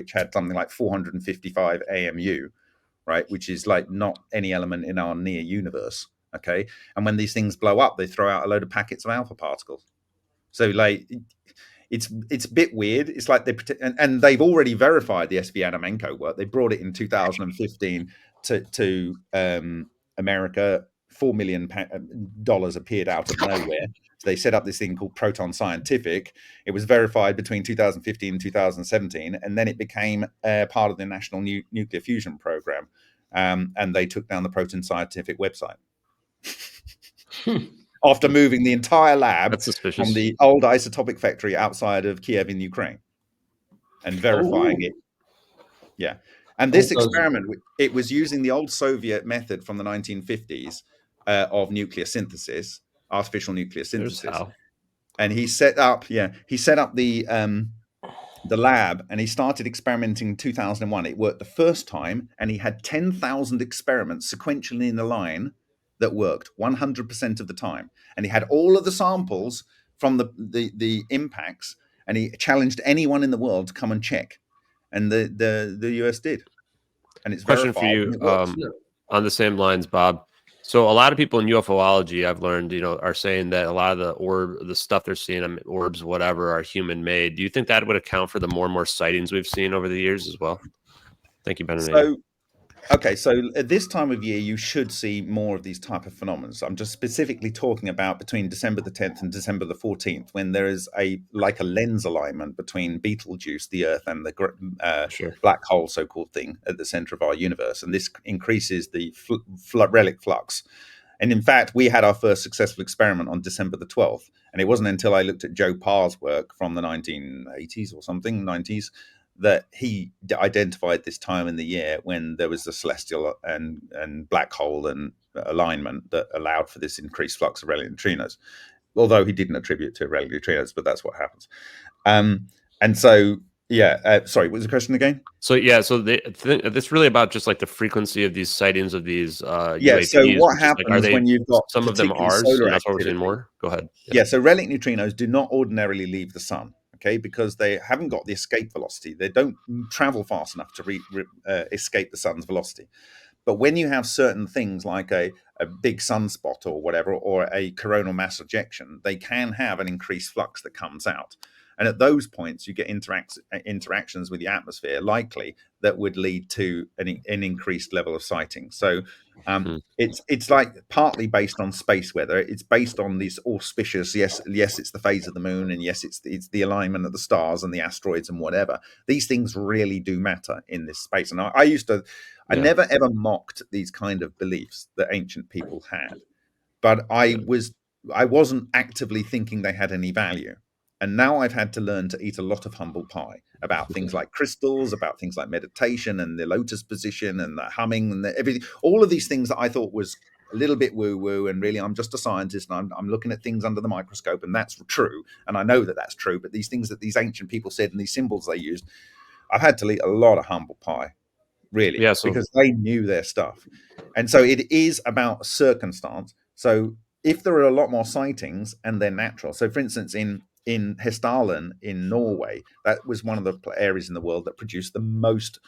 which had something like 455 AMU, right, which is like not any element in our near universe. Okay, and when these things blow up, they throw out a load of packets of alpha particles. So like it's a bit weird. It's like and they've already verified the SV Adamenko work. They brought it in 2015 to America. $4 million appeared out of nowhere. So they set up this thing called Proton Scientific. It was verified between 2015 and 2017, and then it became part of the National Nuclear Fusion Program. And they took down the Proton Scientific website. After moving the entire lab from the old isotopic factory outside of Kiev in Ukraine and verifying it. Yeah. And this experiment, it was using the old Soviet method from the 1950s of nuclear synthesis, artificial nuclear synthesis. And he set up the lab, and he started experimenting in 2001. It worked the first time, and he had 10,000 experiments sequentially in a line that worked 100% of the time. And he had all of the samples from the impacts, and he challenged anyone in the world to come and check. And the US did. And it's question for you on the same lines, Bob. So a lot of people in UFOlogy, I've learned, are saying that a lot of the stuff they're seeing, orbs, whatever, are human made. Do you think that would account for the more and more sightings we've seen over the years as well? Thank you, Ben. So at this time of year, you should see more of these type of phenomena. So I'm just specifically talking about between December the 10th and December the 14th, when there is a lens alignment between Betelgeuse, the Earth, and the black hole, so-called thing at the center of our universe. And this increases the relic flux. And in fact, we had our first successful experiment on December the 12th. And it wasn't until I looked at Joe Parr's work from the 1980s or something, 90s, that he identified this time in the year when there was the celestial and black hole and alignment that allowed for this increased flux of relic neutrinos, although he didn't attribute to relic neutrinos, but that's what happens. And so, sorry, what was the question again? So, it's really about just like the frequency of these sightings of these UAPs. So what happens when you've got some of them ours, and that's what we're seeing more? Go ahead. Yeah, so relic neutrinos do not ordinarily leave the sun. Okay, because they haven't got the escape velocity. They don't travel fast enough to escape the sun's velocity. But when you have certain things like a big sunspot or whatever, or a coronal mass ejection, they can have an increased flux that comes out. And at those points, you get interactions with the atmosphere, likely, that would lead to an increased level of sighting. So it's like partly based on space weather. It's based on these auspicious, yes, it's the phase of the moon, and yes, it's the alignment of the stars and the asteroids and whatever. These things really do matter in this space. And I never ever mocked these kind of beliefs that ancient people had, but I wasn't actively thinking they had any value. And now I've had to learn to eat a lot of humble pie about things like crystals, about things like meditation and the lotus position and the humming and everything. All of these things that I thought was a little bit woo-woo, and really I'm just a scientist and I'm looking at things under the microscope, and that's true. And I know that that's true. But these things that these ancient people said and these symbols they used, I've had to eat a lot of humble pie, really, because they knew their stuff. And so it is about circumstance. So if there are a lot more sightings and they're natural, so for instance, in Hessdalen in Norway, that was one of the areas in the world that produced the most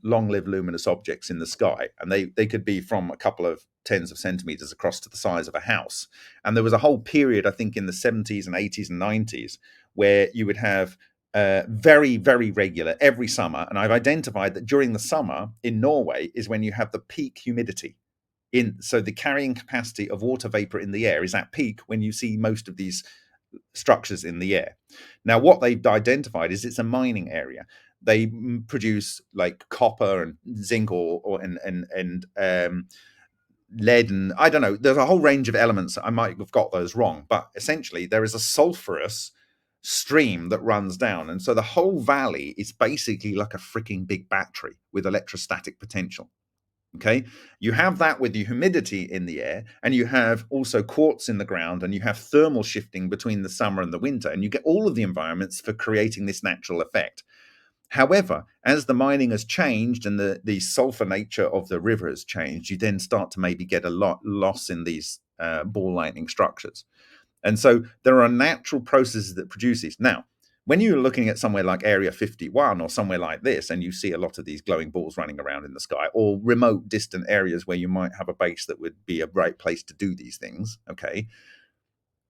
long-lived luminous objects in the sky, and they could be from a couple of tens of centimeters across to the size of a house. And there was a whole period, I think, in the 70s and 80s and 90s, where you would have very, very regular every summer. And I've identified that during the summer in Norway is when you have the peak humidity. So the carrying capacity of water vapor in the air is at peak when you see most of these structures in the air. Now, what they've identified is it's a mining area. They produce like copper and zinc and lead, and I don't know. There's a whole range of elements. I might have got those wrong, but essentially there is a sulfurous stream that runs down, and so the whole valley is basically like a freaking big battery with electrostatic potential. Okay, you have that with the humidity in the air, and you have also quartz in the ground, and you have thermal shifting between the summer and the winter, and you get all of the environments for creating this natural effect. However, as the mining has changed and the sulfur nature of the river has changed, you then start to maybe get a loss in these ball lightning structures. And so there are natural processes that produce these. Now, when you're looking at somewhere like Area 51 or somewhere like this, and you see a lot of these glowing balls running around in the sky, or remote, distant areas where you might have a base that would be a great place to do these things, okay,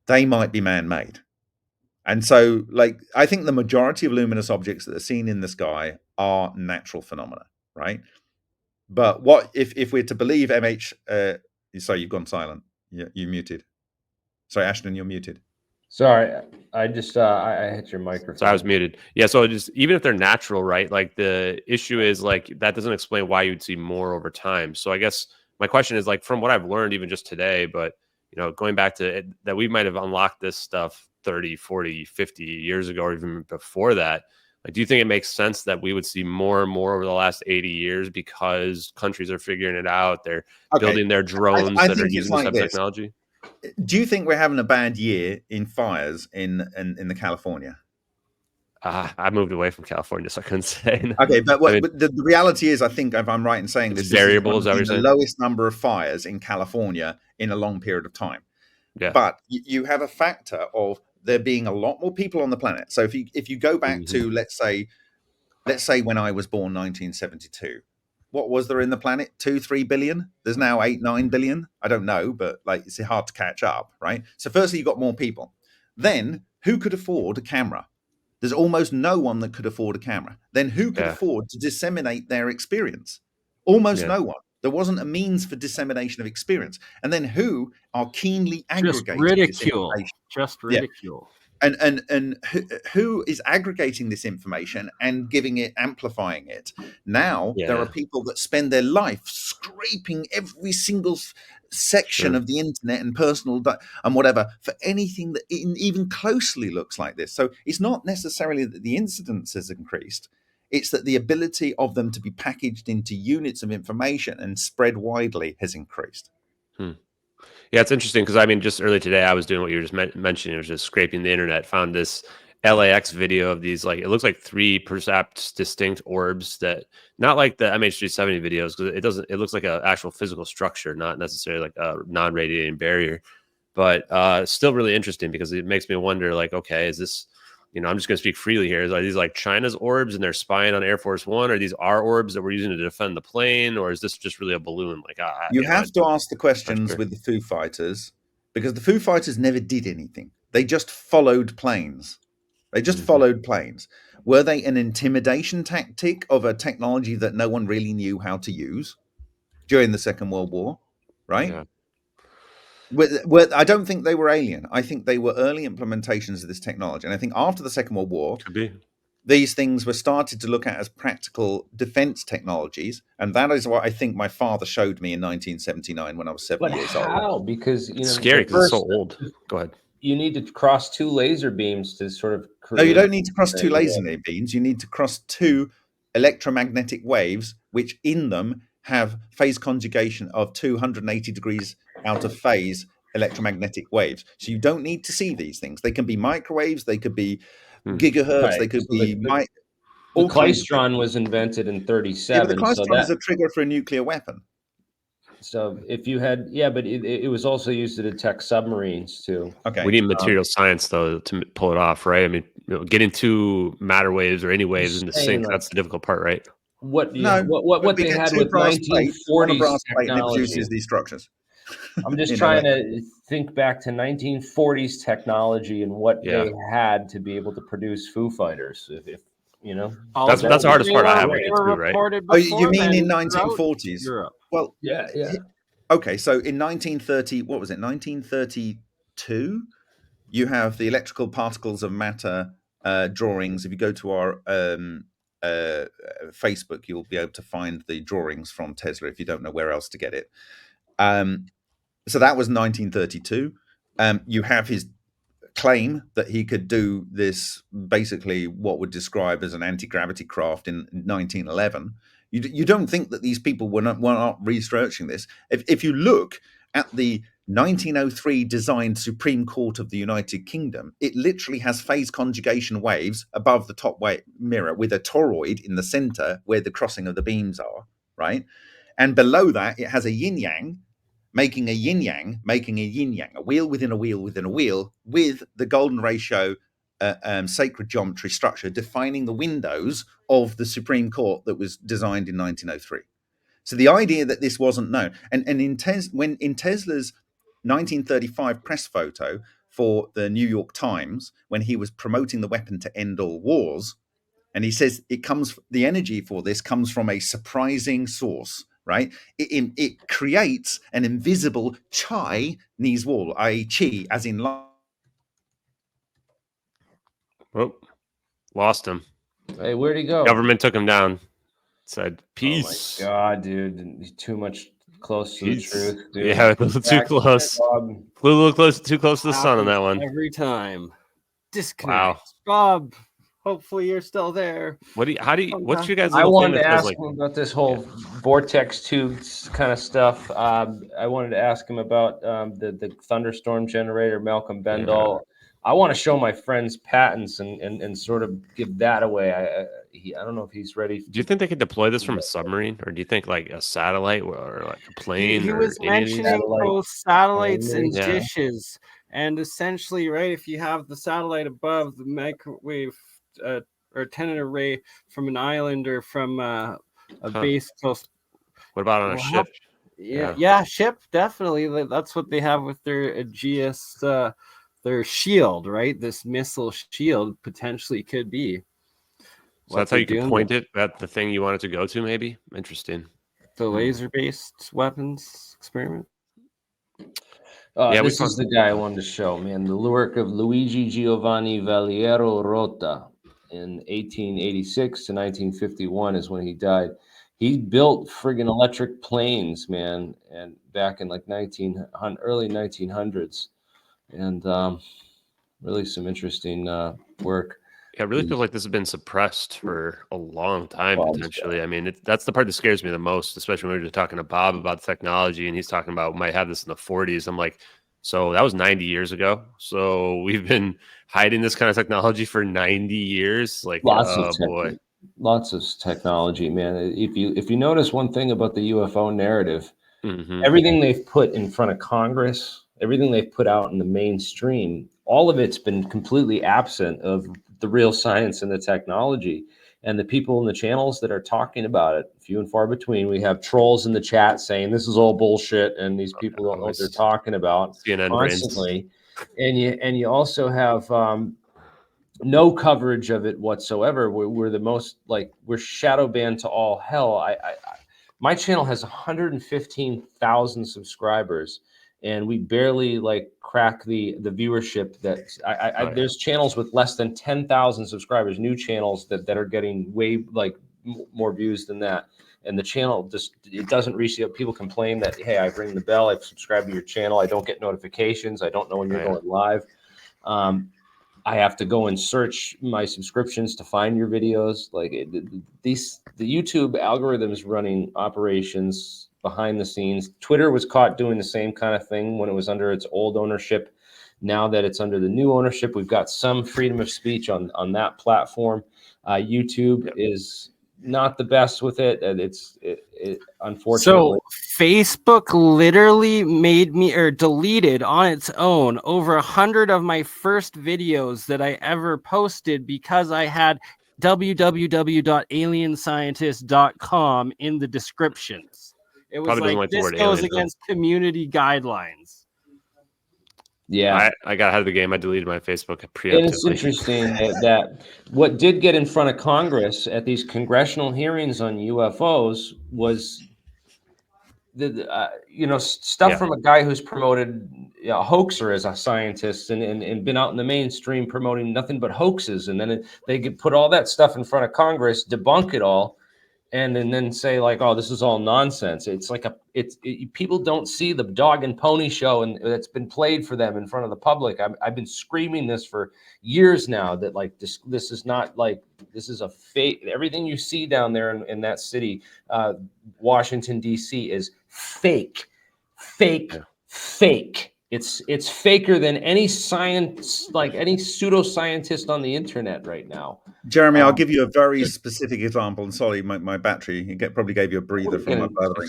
they might be man-made. And so, like, I think the majority of luminous objects that are seen in the sky are natural phenomena, right? But what if we're to believe MH? Sorry, you've gone silent. You muted. Sorry, Ashton, you're muted. Sorry, I just I hit your microphone. So I was muted. Yeah, so just even if they're natural, right? Like the issue is like that doesn't explain why you'd see more over time. So I guess my question is like from what I've learned even just today, but going back to it, that we might have unlocked this stuff 30, 40, 50 years ago or even before that. Like, do you think it makes sense that we would see more and more over the last 80 years because countries are figuring it out? They're building their drones I that are think using it's this like type of this. technology. Do you think we're having a bad year in fires in the California? I moved away from California, so I couldn't say. Okay, but the reality is, I think if I'm right in saying this, this is variables. the lowest number of fires in California in a long period of time. Yeah. But you have a factor of there being a lot more people on the planet. So if you go back to let's say when I was born, 1972, what was there in the planet? 2-3 billion. There's now 8-9 billion. I don't know, but like it's hard to catch up, right? So firstly, you got more people. Then who could afford a camera? There's almost no one that could afford a camera. Then who could afford to disseminate their experience? Almost no one. There wasn't a means for dissemination of experience. And then who are keenly aggregating this information? Just ridicule. And who is aggregating this information and giving it, amplifying it? Now there are people that spend their life scraping every single section of the internet and personal and whatever for anything that even closely looks like this. So it's not necessarily that the incidence has increased. It's that the ability of them to be packaged into units of information and spread widely has increased. Yeah, it's interesting because I mean, just early today, I was doing what you were just mentioning. It was just scraping the internet, found this LAX video of these, like, it looks like 3 perhaps distinct orbs that not like the MH370 videos because it looks like an actual physical structure, not necessarily like a non-radiating barrier, but still really interesting because it makes me wonder, like, okay, is this, I'm just going to speak freely here. Are these like China's orbs and they're spying on Air Force One? Are these our orbs that we're using to defend the plane? Or is this just really a balloon? Like, you have to ask the questions with the Foo Fighters because the Foo Fighters never did anything. They just followed planes. They just followed planes. Were they an intimidation tactic of a technology that no one really knew how to use during the Second World War? Right? Yeah. I don't think they were alien. I think they were early implementations of this technology. And I think after the Second World War, these things were started to look at as practical defense technologies. And that is what I think my father showed me in 1979 when I was 7 years old. How? Because, it's scary because it's so old. Go ahead. You need to cross 2 laser beams to sort of create... No, you don't need to cross 2 laser beams. You need to cross 2 electromagnetic waves, which in them have phase conjugation of 280 degrees out of phase electromagnetic waves. So you don't need to see these things. They can be microwaves, they could be gigahertz, they could be... The klystron was invented in 37. Yeah, but the klystron is a trigger for a nuclear weapon. So if you had, but it was also used to detect submarines too. Okay. We need material science though to pull it off, right? I mean, getting 2 matter waves or any waves into sync, that's the difficult part, right? What they had with 1940s technology produces these structures. I'm just trying to think back to 1940s technology and what they had to be able to produce Foo Fighters. If that's the hardest part I have to get through, right? Oh, you mean in 1940s? Europe. Well, yeah. Okay, so in 1930, what was it? 1932, you have the electrical particles of matter drawings. If you go to our Facebook, you'll be able to find the drawings from Tesla if you don't know where else to get it. So that was 1932. You have his claim that he could do this, basically what would describe as an anti-gravity craft in 1911. You don't think that these people were not researching this. If you look at the 1903 designed Supreme Court of the United Kingdom, it literally has phase conjugation waves above the top mirror with a toroid in the center where the crossing of the beams are, right? And below that, it has a yin-yang, making a yin-yang, making a yin-yang, a wheel within a wheel within a wheel, with the golden ratio sacred geometry structure defining the windows of the Supreme Court that was designed in 1903. So the idea that this wasn't known, and in Tesla's 1935 press photo for the New York Times, when he was promoting the weapon to end all wars, and he says the energy for this comes from a surprising source, right? It creates an invisible Chinese wall, i.e. chi, as in light. Oh, lost him. Hey, where'd he go? Government took him down. Said peace. Oh my God, dude, too much close to the truth, dude. Yeah, a little too close. Flew a little close, too close to the sun on that one. Every time. Disconnect. Wow. Bob, hopefully you're still there. What's your guys' I little wanted thing to that ask him about this whole vortex tubes kind of stuff. I wanted to ask him about the thunderstorm generator, Malcolm Bendall. I want to show my friends patents and sort of give that away. I don't know if he's ready. Do you think they could deploy this from a submarine, or do you think like a satellite or like a plane? He was mentioning both satellites and dishes, and essentially, right, if you have the satellite above the microwave or antenna array from an island or from a base close. What about on a ship? Yeah, ship, definitely. That's what they have with their Aegis. Their shield, right? This missile shield potentially could be. So that's how you could point it at the thing you want it to go to, maybe? Interesting. The laser-based weapons experiment. This is the guy I wanted to show, man. The work of Luigi Giovanni Valiero Rota in 1886 to 1951 is when he died. He built friggin' electric planes, man, and back in like early 1900s. And really some interesting work. Yeah, it really feels like this has been suppressed for a long time, potentially. I mean, that's the part that scares me the most, especially when we were talking to Bob about the technology, and he's talking about might have this in the 40s. I'm like, so that was 90 years ago. So we've been hiding this kind of technology for 90 years. Like, lots of technology, man. If you notice one thing about the UFO narrative, everything they've put in front of Congress, everything they've put out in the mainstream, all of it's been completely absent of the real science and the technology. And the people in the channels that are talking about it, few and far between. We have trolls in the chat saying this is all bullshit and these people don't know what they're talking about constantly. And you also have no coverage of it whatsoever. We're the most, like, we're shadow banned to all hell. My channel has 115,000 subscribers, and we barely like crack the viewership that there's channels with less than 10,000 subscribers, new channels that are getting way like more views than that. And the channel it doesn't reach the people complain that, hey, I've ring the bell, I've subscribed to your channel, I don't get notifications, I don't know when you're going live. I have to go and search my subscriptions to find your videos. Like the YouTube algorithms running operations behind the scenes. Twitter was caught doing the same kind of thing when it was under its old ownership. Now that it's under the new ownership, we've got some freedom of speech on that platform. YouTube is not the best with it. It unfortunately. So Facebook literally made me deleted on its own over 100 of my first videos that I ever posted because I had www.alienscientist.com in the descriptions. It was like, this goes against community guidelines. Yeah, I got ahead of the game. I deleted my Facebook preemptively. And it's interesting that what did get in front of Congress at these congressional hearings on UFOs was stuff from a guy who's promoted a hoaxer as a scientist and been out in the mainstream promoting nothing but hoaxes, and then they could put all that stuff in front of Congress, debunk it all, and then say like, oh, this is all nonsense. It's like people don't see the dog and pony show and that's been played for them in front of the public. I've been screaming this for years now that like this is not like, this is a fake. Everything you see down there in that city, Washington D.C. is fake. It's faker than any science, like any pseudoscientist on the internet right now. Jeremy, I'll give you a very specific example. And sorry, my battery, probably gave you a breather from my battery.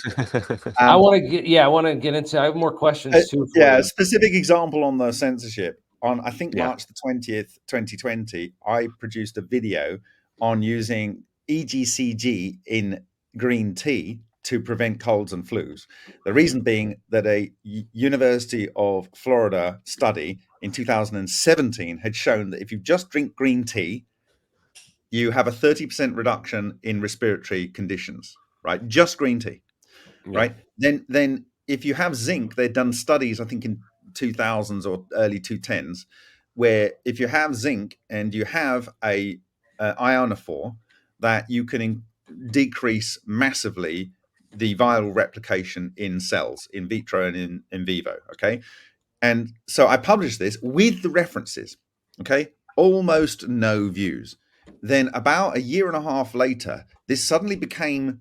I want to get into, I have more questions too. A specific example on the censorship. on, I think, March the 20th, 2020, I produced a video on using EGCG in green tea to prevent colds and flus. The reason being that a University of Florida study in 2017 had shown that if you just drink green tea, you have a 30% reduction in respiratory conditions, right? Just green tea, right? Then if you have zinc, they've done studies, I think in 2000s or early 2010s, where if you have zinc and you have a ionophore, that you can decrease massively the viral replication in cells, in vitro and in vivo, okay? And so I published this with the references, okay? Almost no views. Then about a year and a half later, this suddenly became,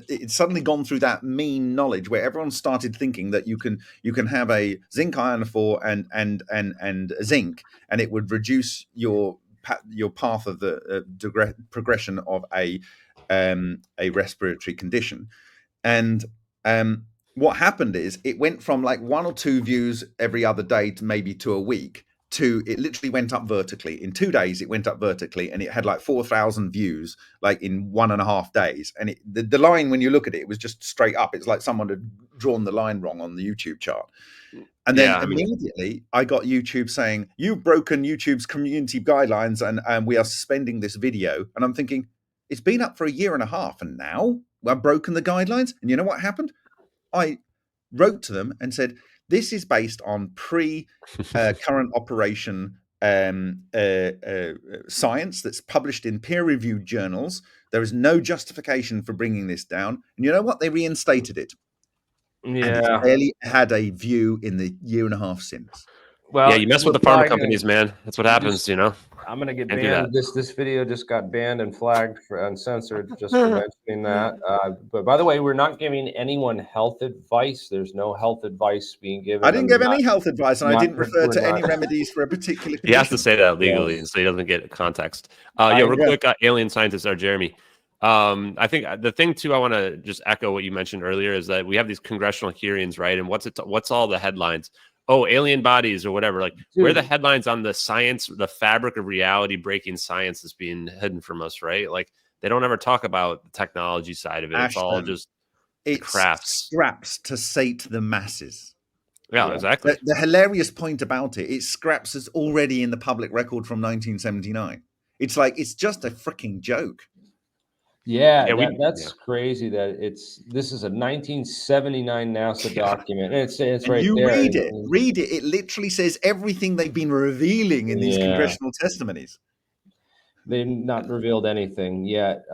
it's suddenly gone through that mean knowledge where everyone started thinking that you can have a zinc ionophore and zinc, and it would reduce your path of the progression of a respiratory condition. And what happened is it went from like 1 or 2 views every other day to maybe to a week, to it literally went up vertically. In 2 days, it went up vertically, and it had like 4,000 views like in 1.5 days. And the line, when you look at it, it was just straight up. It's like someone had drawn the line wrong on the YouTube chart. And then immediately I got YouTube saying, "You've broken YouTube's community guidelines, and we are suspending this video." And I'm thinking, it's been up for a year and a half, and now I've broken the guidelines. And you know what happened? I wrote to them and said, this is based on current operation science that's published in peer-reviewed journals. There is no justification for bringing this down. And you know what? They reinstated it. Yeah. And it's barely had a view in the year and a half since. Well, yeah, you mess with the pharma companies, man. That's what happens, you know. I'm gonna get banned. This video just got banned and flagged for uncensored just for mentioning that. But by the way, we're not giving anyone health advice. There's no health advice being given. I didn't give any health advice, and I didn't refer to any remedies for a particular condition. He has to say that legally, so he doesn't get context. Real quick, alien scientist, Jeremy. I think the thing too, I want to just echo what you mentioned earlier, is that we have these congressional hearings, right? And what's all the headlines? Oh, alien bodies or whatever. Like, where are the headlines on the science, the fabric of reality breaking science that's being hidden from us, right? Like, they don't ever talk about the technology side of it. Ashton, it's all just scraps to sate the masses. Yeah, exactly. The hilarious point about it, scraps is already in the public record from 1979. It's like, it's just a freaking joke. Yeah, that's crazy. This is a 1979 NASA document. It's right you there. Read it. It literally says everything they've been revealing in these congressional testimonies. They've not revealed anything yet.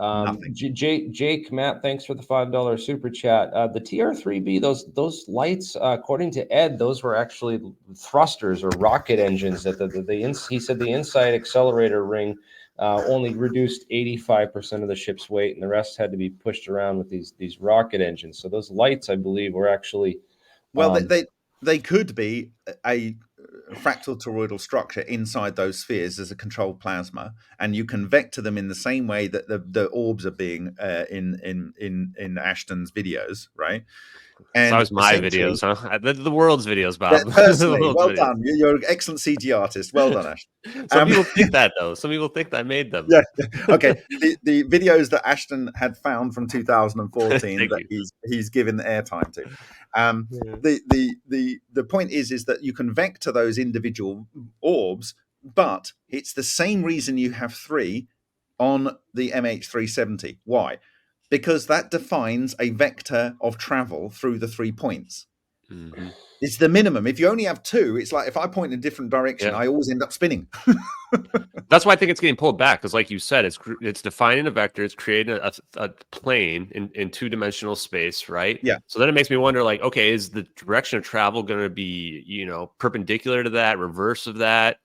Jake Matt, thanks for the $5 super chat. The TR-3B, those lights, according to Ed, those were actually thrusters or rocket engines. That he said the inside accelerator ring only reduced 85% of the ship's weight, and the rest had to be pushed around with these rocket engines. So those lights, I believe, were actually they could be a fractal toroidal structure inside those spheres as a controlled plasma, and you can vector them in the same way that the orbs are being in Ashton's videos, right? And that was my videos, huh? The world's videos, Bob. Personally, well done. You're an excellent CG artist. Well done, Ashton. Some people think that, though. Some people think I made them. Yeah. Okay. The videos that Ashton had found from 2014 that he's given airtime to. The point is that you can vector those individual orbs, but it's the same reason you have 3 on the MH370. Why? Because that defines a vector of travel through the 3 points. Mm-hmm. It's the minimum. If you only have 2, it's like if I point in a different direction, I always end up spinning. That's why I think it's getting pulled back, because like you said, it's defining a vector, it's creating a plane in 2-dimensional space, right? Yeah. So then it makes me wonder, like, okay, is the direction of travel going to be, perpendicular to that, reverse of that?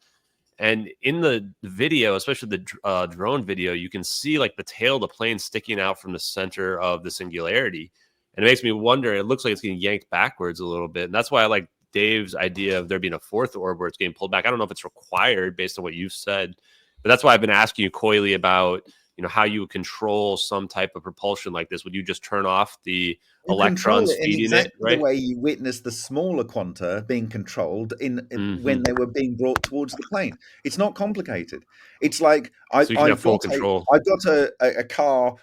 And in the video, especially the drone video, you can see like the tail of the plane sticking out from the center of the singularity. And it makes me wonder, it looks like it's getting yanked backwards a little bit. And that's why I like Dave's idea of there being a 4th orb where it's getting pulled back. I don't know if it's required based on what you've said, but that's why I've been asking you coyly about, how you would control some type of propulsion like this. Would you just turn off the You electrons control it in feeding exactly it, right? the way you witnessed the smaller quanta being controlled Mm-hmm. when they were being brought towards the plane. It's not complicated. It's like So you can have full control. I've got a car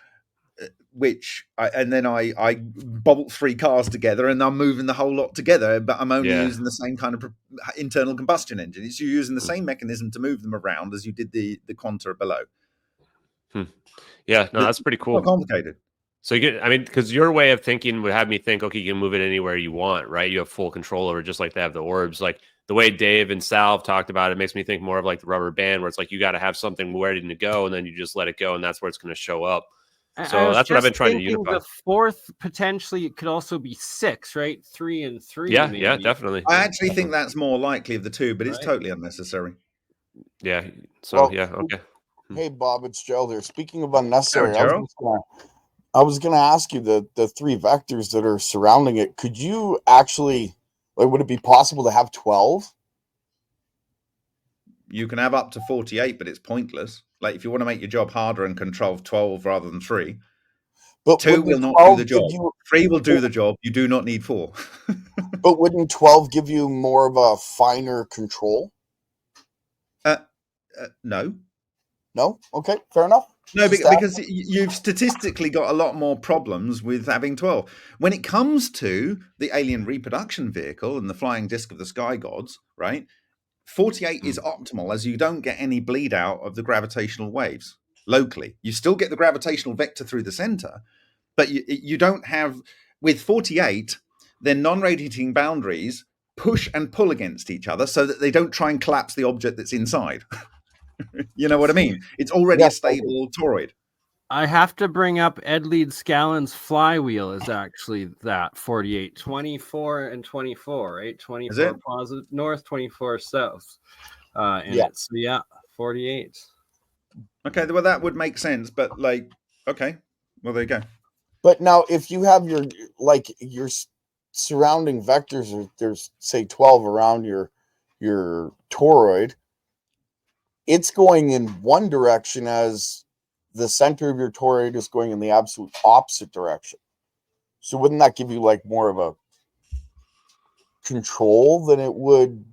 and then I bolt 3 cars together and I'm moving the whole lot together, but I'm only using the same kind of internal combustion engine. It's you're using the same mechanism to move them around as you did the quanta below. Yeah, no, that's pretty cool. Not complicated. So because your way of thinking would have me think, okay, you can move it anywhere you want, right? You have full control over it, just like they have the orbs. Like the way Dave and Sal talked about it makes me think more of like the rubber band, where it's like you got to have something ready to go, and then you just let it go, and that's where it's going to show up. So that's what I've been trying to unify. The fourth potentially it could also be 6, right? 3 and 3. Yeah, maybe. yeah, definitely. I actually think that's more likely of the two, but it's totally unnecessary. Yeah. So yeah, okay. Hey Bob, it's Gerald here. Speaking of unnecessary, Gerald. I was going to ask you the 3 vectors that are surrounding it. Could you actually, would it be possible to have 12? You can have up to 48, but it's pointless. Like if you want to make your job harder and control 12 rather than 3, but 2 will not do the job. 3 will do the job. You do not need 4. But wouldn't 12 give you more of a finer control? No. No? Okay, fair enough. No, because you've statistically got a lot more problems with having 12. When it comes to the alien reproduction vehicle and the flying disc of the sky gods, right? 48 is optimal, as you don't get any bleed out of the gravitational waves locally. You still get the gravitational vector through the center, but you don't have, with 48, their non-radiating boundaries push and pull against each other so that they don't try and collapse the object that's inside. You know what I mean? It's already a stable toroid. I have to bring up Ed Lead Scallan's flywheel is actually that 48, 24 and 24, right? 24 positive north, 24 south. It's 48. Okay, well that would make sense, but okay, well there you go. But now if you have your surrounding vectors, or there's say 12 around your toroid, it's going in one direction as the center of your toroid is going in the absolute opposite direction. So wouldn't that give you more of a control than it would?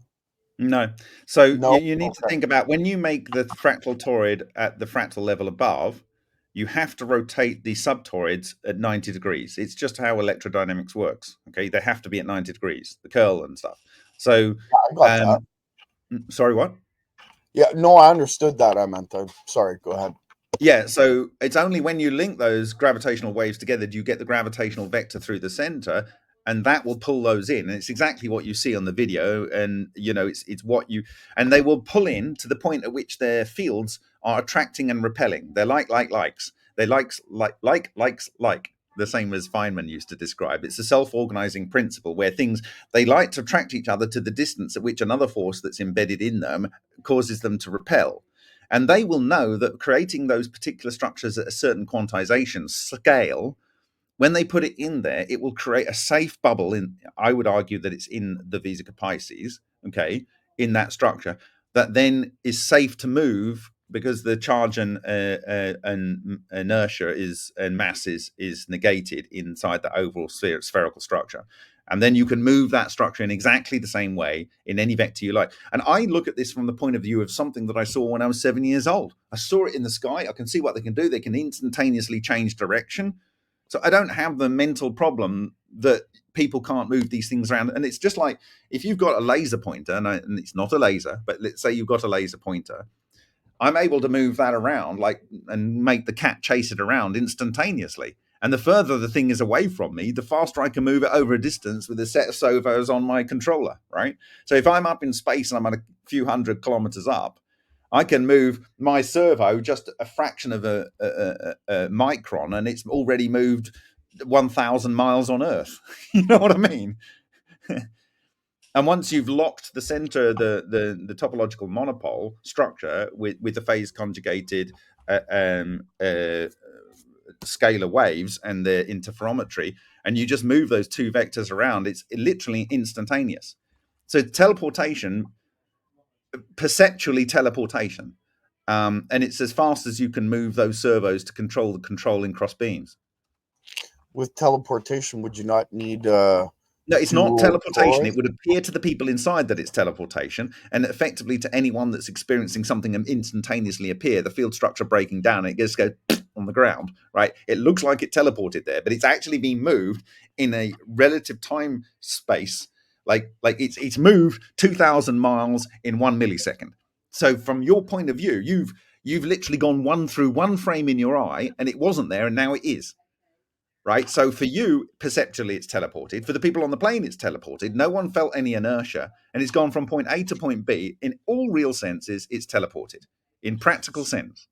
No. So you need to think about when you make the fractal toroid at the fractal level above, you have to rotate the subtoroids at 90 degrees. It's just how electrodynamics works. Okay, they have to be at 90 degrees, the curl and stuff. So I got that. Sorry, what? Yeah, no, I understood that. Sorry, go ahead. Yeah, so it's only when you link those gravitational waves together do you get the gravitational vector through the center, and that will pull those in. And it's exactly what you see on the video, and it's what you, and they will pull in to the point at which their fields are attracting and repelling. They're likes. They likes, the same as Feynman used to describe. It's a self-organizing principle where they like to attract each other to the distance at which another force that's embedded in them causes them to repel. And they will know that creating those particular structures at a certain quantization scale, when they put it in there, it will create a safe bubble I would argue that it's in the Vesica Pisces, okay, in that structure, that then is safe to move because the charge and inertia and mass is negated inside the overall spherical structure. And then you can move that structure in exactly the same way in any vector you like. And I look at this from the point of view of something that I saw when I was 7 years old. I saw it in the sky. I can see what they can do. They can instantaneously change direction. So I don't have the mental problem that people can't move these things around. And it's just like if you've got a laser pointer, and it's not a laser, but let's say you've got a laser pointer, I'm able to move that around and make the cat chase it around instantaneously. And the further the thing is away from me, the faster I can move it over a distance with a set of servos on my controller, right? So if I'm up in space and I'm at a few hundred kilometers up, I can move my servo just a fraction of a micron, and it's already moved 1,000 miles on Earth. You know what I mean? And once you've locked the center, the topological monopole structure with the phase conjugated scalar waves and the interferometry, and you just move those two vectors around, it's literally instantaneous. So teleportation, perceptually teleportation, and it's as fast as you can move those servos to control the controlling cross beams. With teleportation, would you not need no, it's not teleportation. toroid? It would appear to the people inside that it's teleportation, and effectively to anyone that's experiencing something and instantaneously appear, the field structure breaking down, and it just goes on the ground, right? It looks like it teleported there, but it's actually being moved in a relative time space. Like it's moved 2,000 miles in 1 millisecond. So from your point of view, you've literally gone through one frame in your eye, and it wasn't there, and now it is. Right, so for you, perceptually, it's teleported. For the people on the plane, it's teleported. No one felt any inertia, and it's gone from point A to point B. In all real senses, it's teleported. In practical sense.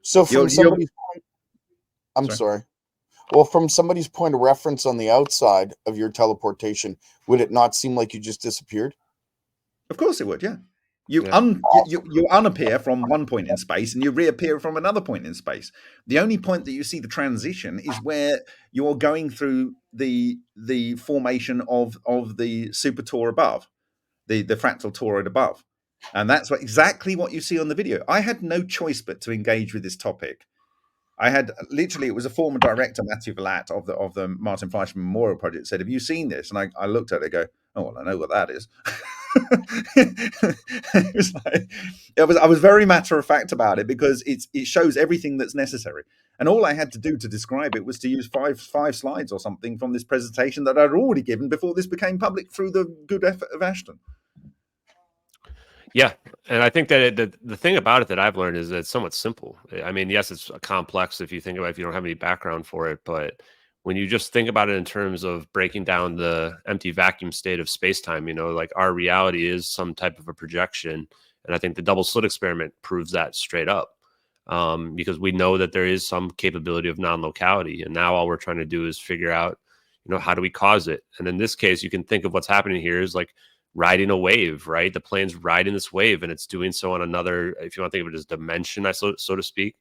So from somebody's point, I'm sorry. Well, from somebody's point of reference on the outside of your teleportation, would it not seem like you just disappeared? Of course it would, yeah. You unappear from one point in space and you reappear from another point in space. The only point that you see the transition is where you're going through the formation of the super tor above, the fractal toroid above. And that's exactly what you see on the video. I had no choice but to engage with this topic. I had literally, it was a former director, Matthew Villatt of the Martin Fleischmann Memorial Project, said, "Have you seen this?" And I looked at it and go, "Oh, well, I know what that is." It was like, I was very matter of fact about it because it shows everything that's necessary. And all I had to do to describe it was to use five slides or something from this presentation that I'd already given before this became public through the good effort of Ashton. Yeah, and I think that the thing about it that I've learned is that it's somewhat simple. I mean, yes, it's complex if you think about it, if you don't have any background for it, but when you just think about it in terms of breaking down the empty vacuum state of space-time, like our reality is some type of a projection, and I think the double slit experiment proves that straight up, because we know that there is some capability of non-locality, and now all we're trying to do is figure out, how do we cause it? And in this case, you can think of what's happening here is like riding a wave, right? The plane's riding this wave and it's doing so on another, if you want to think of it as dimension, so to speak,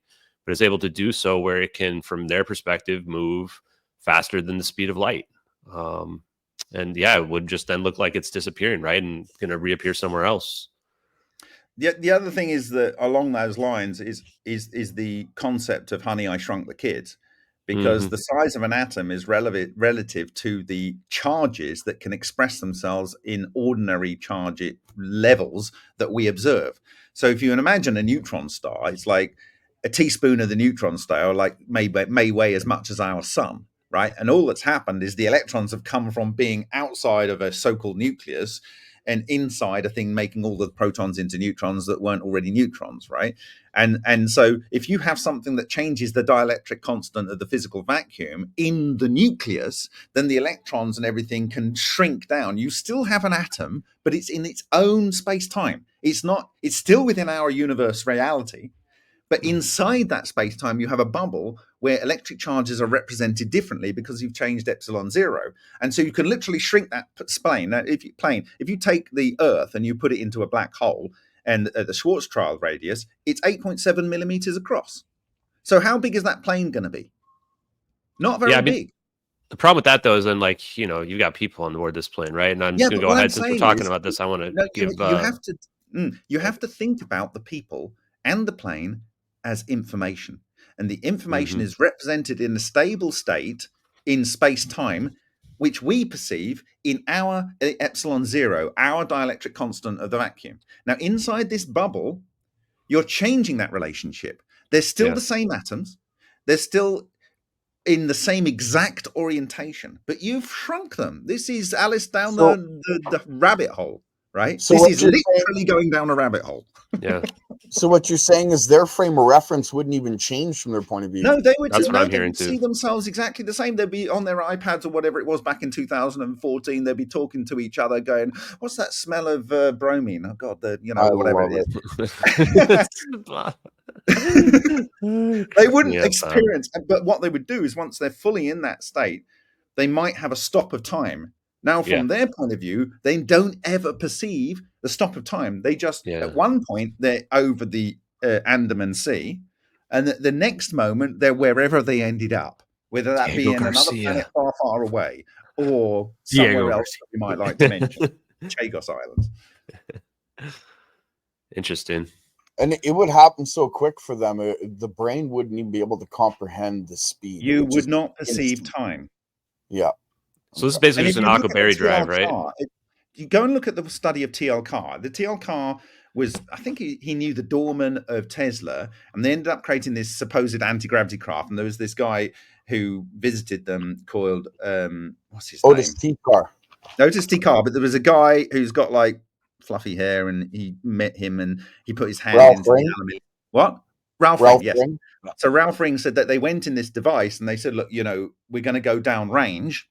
but it's able to do so where it can, from their perspective, move faster than the speed of light. And yeah, it would just then look like it's disappearing, right? And going to reappear somewhere else. The other thing is that along those lines is the concept of Honey, I Shrunk the Kids. Because the size of an atom is relative to the charges that can express themselves in ordinary charge levels that we observe. So if you can imagine a neutron star, it's like a teaspoon of the neutron star, like may weigh as much as our sun, right? And all that's happened is the electrons have come from being outside of a so-called nucleus and inside a thing making all the protons into neutrons that weren't already neutrons, right? And so if you have something that changes the dielectric constant of the physical vacuum in the nucleus, then the electrons and everything can shrink down. You still have an atom, but it's in its own space-time. It's still within our universe reality, but inside that space-time, you have a bubble where electric charges are represented differently because you've changed epsilon zero. And so you can literally shrink that plane. Now, if you take the Earth and you put it into a black hole, and the Schwarzschild radius, it's 8.7 millimeters across. So how big is that plane going to be? Not very big. The problem with that, though, is then, you got people on board this plane, right? And I'm just going to go ahead, since we're talking about this, I want to give... You have to think about the people and the plane as information. And the information is represented in a stable state in space-time, which we perceive in our epsilon zero, our dielectric constant of the vacuum. Now, inside this bubble, you're changing that relationship. They're still the same atoms. They're still in the same exact orientation, but you've shrunk them. This is Alice down the rabbit hole, right? So this is literally going down a rabbit hole. Yeah. So what you're saying is their frame of reference wouldn't even change from their point of view. No, they would. That's what I'm hearing too. See themselves exactly the same. They'd be on their iPads or whatever it was back in 2014. They'd be talking to each other, going, "What's that smell of bromine? Oh God, whatever it is." They wouldn't experience. But what they would do is, once they're fully in that state, they might have a stop of time. Now, from their point of view, they don't ever perceive the stop of time. They just, at one point, they're over the Andaman Sea, and the next moment, they're wherever they ended up, whether that be in another planet far, far away, or somewhere else that you might like to mention, Chagos Islands. Interesting. And it would happen so quick for them. The brain wouldn't even be able to comprehend the speed. You would not perceive time. Yeah. So this is basically just an Akko-Berry drive, right? You go and look at the study of T.L. Carr. The T.L. Carr was, I think he knew the doorman of Tesla, and they ended up creating this supposed anti-gravity craft. And there was this guy who visited them called, what's his name? Otis T. Carr. But there was a guy who's got like fluffy hair, and he met him, and he put his hand into the aluminum. What? Ralph Ring, yes. Ring? So Ralph Ring said that they went in this device, and they said, look, we're going to go down range.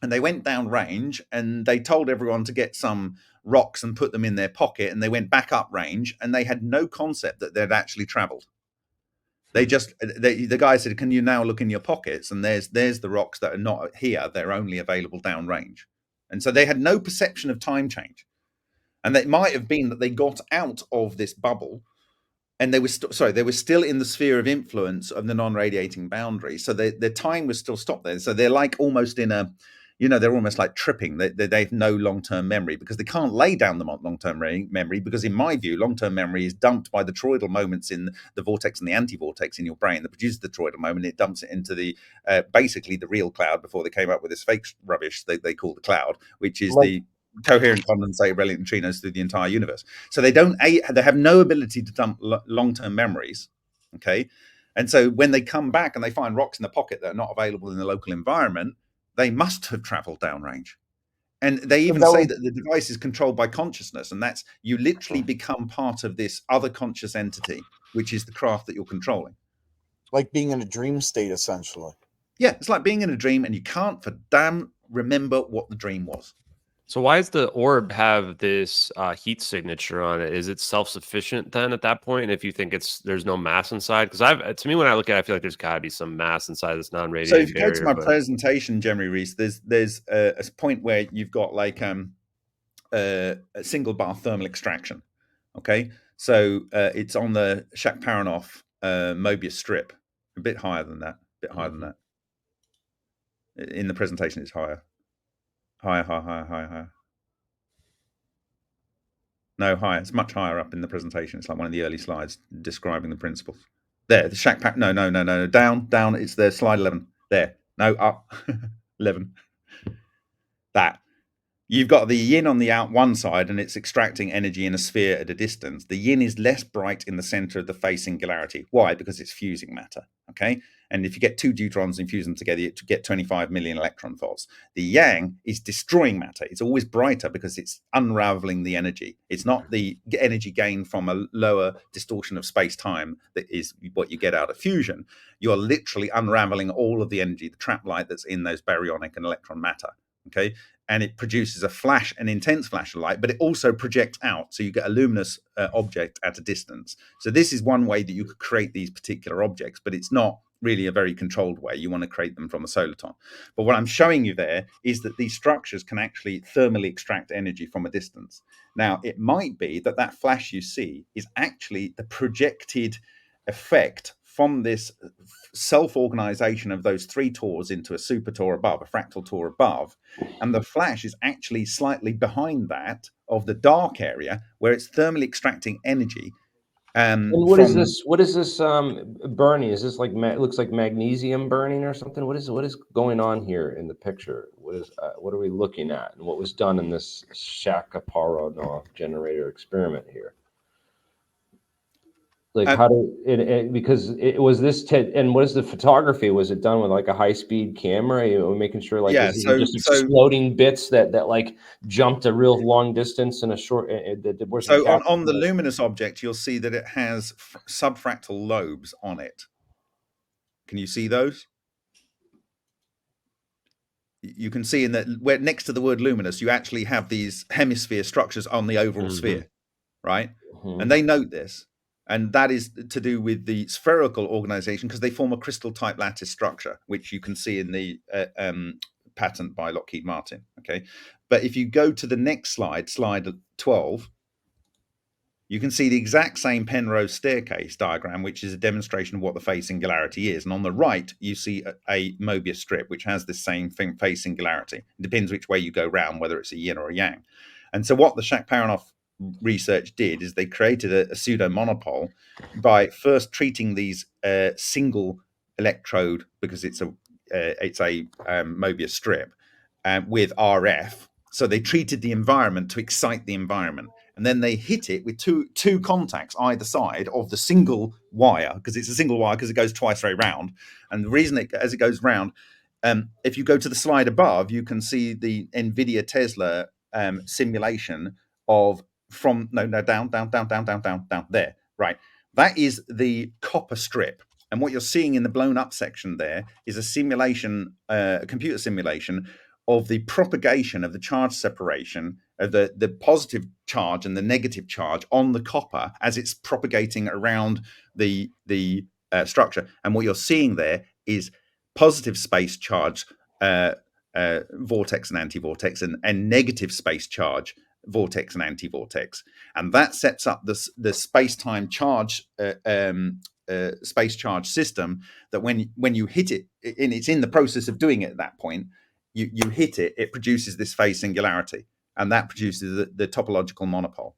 And they went down range, and they told everyone to get some rocks and put them in their pocket. And they went back up range, and they had no concept that they'd actually traveled. The guy said, can you now look in your pockets? And there's the rocks that are not here. They're only available down range. And so they had no perception of time change. And it might have been that they got out of this bubble, and they were still in the sphere of influence of the non-radiating boundary. So their time was still stopped there. So they're like almost in a, they're almost like tripping. They have no long-term memory because they can't lay down the long-term memory, because in my view, long-term memory is dumped by the toroidal moments in the vortex and the anti-vortex in your brain that produces the toroidal moment. It dumps it into the basically the real cloud before they came up with this fake rubbish they call the cloud, which is the coherent condensate related neutrinos through the entire universe. So they have no ability to dump long-term memories. Okay. And so when they come back and they find rocks in the pocket that are not available in the local environment, they must have traveled downrange. And they even say that the device is controlled by consciousness, and that's you literally become part of this other conscious entity, which is the craft that you're controlling. Like being in a dream state, essentially. Yeah, it's like being in a dream, and you can't for damn remember what the dream was. So why does the orb have this heat signature on it? Is it self-sufficient then at that point? If you think there's no mass inside, because to me when I look at it, I feel like there's got to be some mass inside this non-radiating barrier. So if you go to my presentation, Jeremy Reese, there's a point where you've got like a single bar thermal extraction. Okay, so it's on the Shakparanoff Mobius strip, a bit higher than that. In the presentation, it's higher. Higher. No, higher. It's much higher up in the presentation. It's like one of the early slides describing the principles. There, the shack pack. No. Down. It's there. Slide 11. There. No, up. 11. That. You've got the yin on the one side, and it's extracting energy in a sphere at a distance. The yin is less bright in the center of the phase singularity. Why? Because it's fusing matter. Okay. And if you get two deuterons and fuse them together, you get 25 million electron volts. The yang is destroying matter. It's always brighter because it's unraveling the energy. It's not the energy gained from a lower distortion of space-time that is what you get out of fusion. You're literally unraveling all of the energy, the trap light that's in those baryonic and electron matter. Okay. And it produces an intense flash of light, but it also projects out. So you get a luminous object at a distance. So this is one way that you could create these particular objects, but it's not really a very controlled way. You want to create them from a soliton. But what I'm showing you there is that these structures can actually thermally extract energy from a distance. Now, it might be that flash you see is actually the projected effect from this self-organization of those three tors into a super tor above, a fractal tor above. And the flash is actually slightly behind that of the dark area where it's thermally extracting energy. And what is this burning? Is this like it looks like magnesium burning or something? What is going on here in the picture? What are we looking at, and what was done in this Shakparanoff generator experiment here? Like how do it because it was this and what is the photography? Was it done with like a high-speed camera? You know, making sure like this isn't just exploding bits that like jumped a real long distance in a short. So on the luminous object, you'll see that it has subfractal lobes on it. Can you see those? You can see in that where next to the word luminous, you actually have these hemisphere structures on the overall sphere, right? And they note this. And that is to do with the spherical organization because they form a crystal type lattice structure, which you can see in the patent by Lockheed Martin. Okay. But if you go to the next slide, slide 12, you can see the exact same Penrose staircase diagram, which is a demonstration of what the phase singularity is. And on the right, you see a Mobius strip, which has the same phase singularity. It depends which way you go round, whether it's a yin or a yang. And so what the Shakparanoff research did is they created a pseudo monopole by first treating these single electrode, because it's a Mobius strip, with RF. So they treated the environment to excite the environment, and then they hit it with two contacts either side of the single wire, because it's a single wire because it goes twice very round. And the reason as it goes round, if you go to the slide above, you can see the NVIDIA Tesla simulation of down there, right? That is the copper strip. And what you're seeing in the blown up section there is a simulation, a computer simulation of the propagation of the charge separation of the positive charge and the negative charge on the copper as it's propagating around the structure. And what you're seeing there is positive space charge, vortex and anti-vortex, and negative space charge, vortex and anti-vortex. And that sets up the space-time charge space charge system that when you hit it, and it's in the process of doing it at that point, you hit it, it produces this phase singularity, and that produces the topological monopole.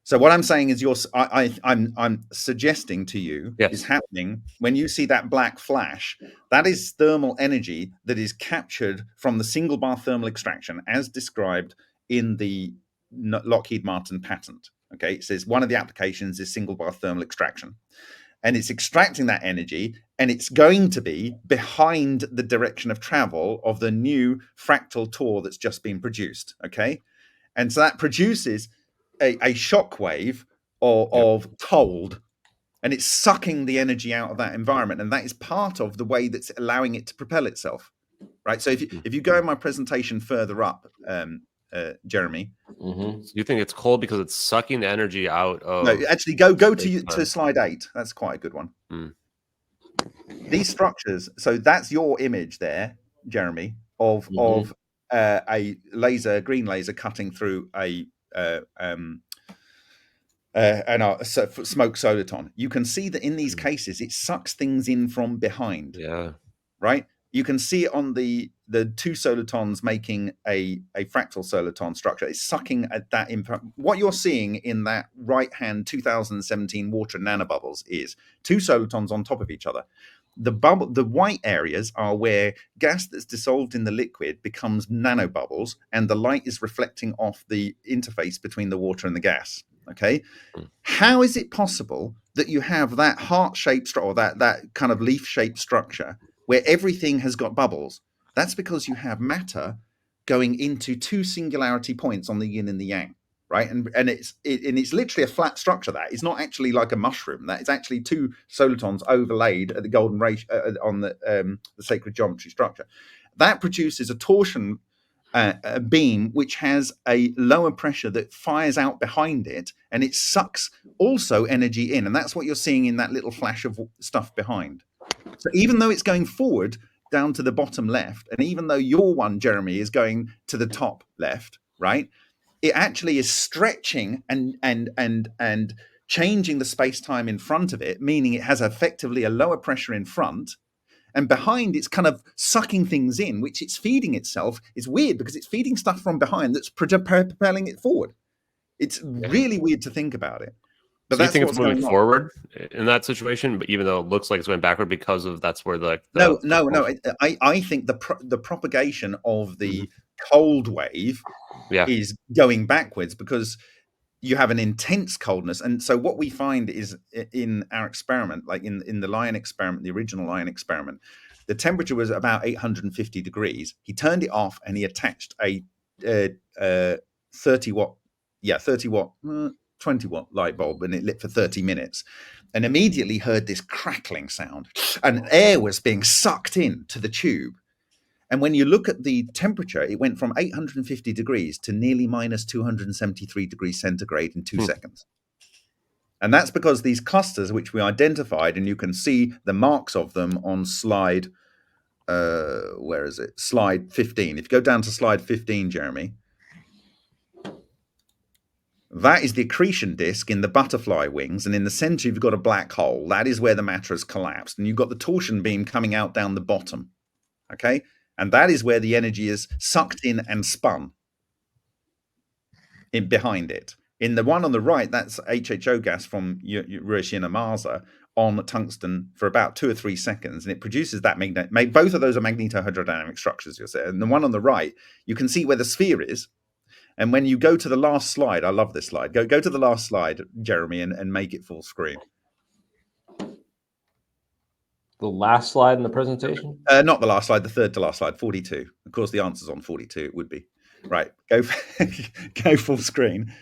So what I'm saying is, I'm suggesting to you is happening when you see that black flash. That is thermal energy that is captured from the single bar thermal extraction, as described in the Lockheed Martin patent. Okay, it says one of the applications is single bar thermal extraction, and it's extracting that energy, and it's going to be behind the direction of travel of the new fractal Tor that's just been produced. Okay, and so that produces a shock wave of cold, and it's sucking the energy out of that environment, and that is part of the way that's allowing it to propel itself, right? So if you go in my presentation further up, Jeremy, so you think it's cold because it's sucking the energy out of? No, actually, go to slide 8. That's quite a good one. These structures. So that's your image there, Jeremy, of a green laser cutting through a smoke soliton. You can see that in these cases, it sucks things in from behind. Yeah. Right. You can see on the two solitons making a fractal soliton structure. It's sucking at that impact. What you're seeing in that right hand 2017 water nanobubbles is two solitons on top of each other. The white areas are where gas that's dissolved in the liquid becomes nanobubbles, and the light is reflecting off the interface between the water and the gas. Okay, how is it possible that you have that heart-shaped structure, or that kind of leaf-shaped structure, where everything has got bubbles? That's because you have matter going into two singularity points on the yin and the yang, right? And it's literally a flat structure. That it's not actually like a mushroom. That it's actually two solitons overlaid at the golden ratio on the sacred geometry structure. That produces a torsion a beam which has a lower pressure that fires out behind it, and it sucks also energy in, and that's what you're seeing in that little flash of stuff behind. So even though it's going forward down to the bottom left, and even though your one, Jeremy, is going to the top left, right, it actually is stretching and changing the space-time in front of it, meaning it has effectively a lower pressure in front. And behind, it's kind of sucking things in, which it's feeding itself. It's weird because it's feeding stuff from behind that's propelling it forward. It's really weird to think about it. But so you think it's moving forward in that situation, but even though it looks like it's going backward because of that's where no. I think the propagation of the cold wave is going backwards because you have an intense coldness. And so what we find is in our experiment, like in the lion experiment, the original lion experiment, the temperature was about 850 degrees. He turned it off and he attached a 20 watt, 20 watt light bulb, and it lit for 30 minutes, and immediately heard this crackling sound, and air was being sucked in to the tube. And when you look at the temperature, it went from 850 degrees to nearly minus 273 degrees centigrade in 2 seconds. And that's because these clusters, which we identified, and you can see the marks of them on slide, where is it? Slide 15. If you go down to slide 15, Jeremy, that is the accretion disk in the butterfly wings. And in the center, you've got a black hole. That is where the matter has collapsed. And you've got the torsion beam coming out down the bottom. Okay? And that is where the energy is sucked in and spun in behind it. In the one on the right, that's HHO gas from Hiroshima Masa on tungsten for about 2 or 3 seconds, and it produces that magnet. Both of those are magnetohydrodynamic structures, you'll see. And the one on the right, you can see where the sphere is. And when you go to the last slide, I love this slide. Go to the last slide, Jeremy, and make it full screen. The last slide in the presentation? Not the last slide, the third to last slide, 42. Of course, the answer's on 42. It would be. Right. Go full screen.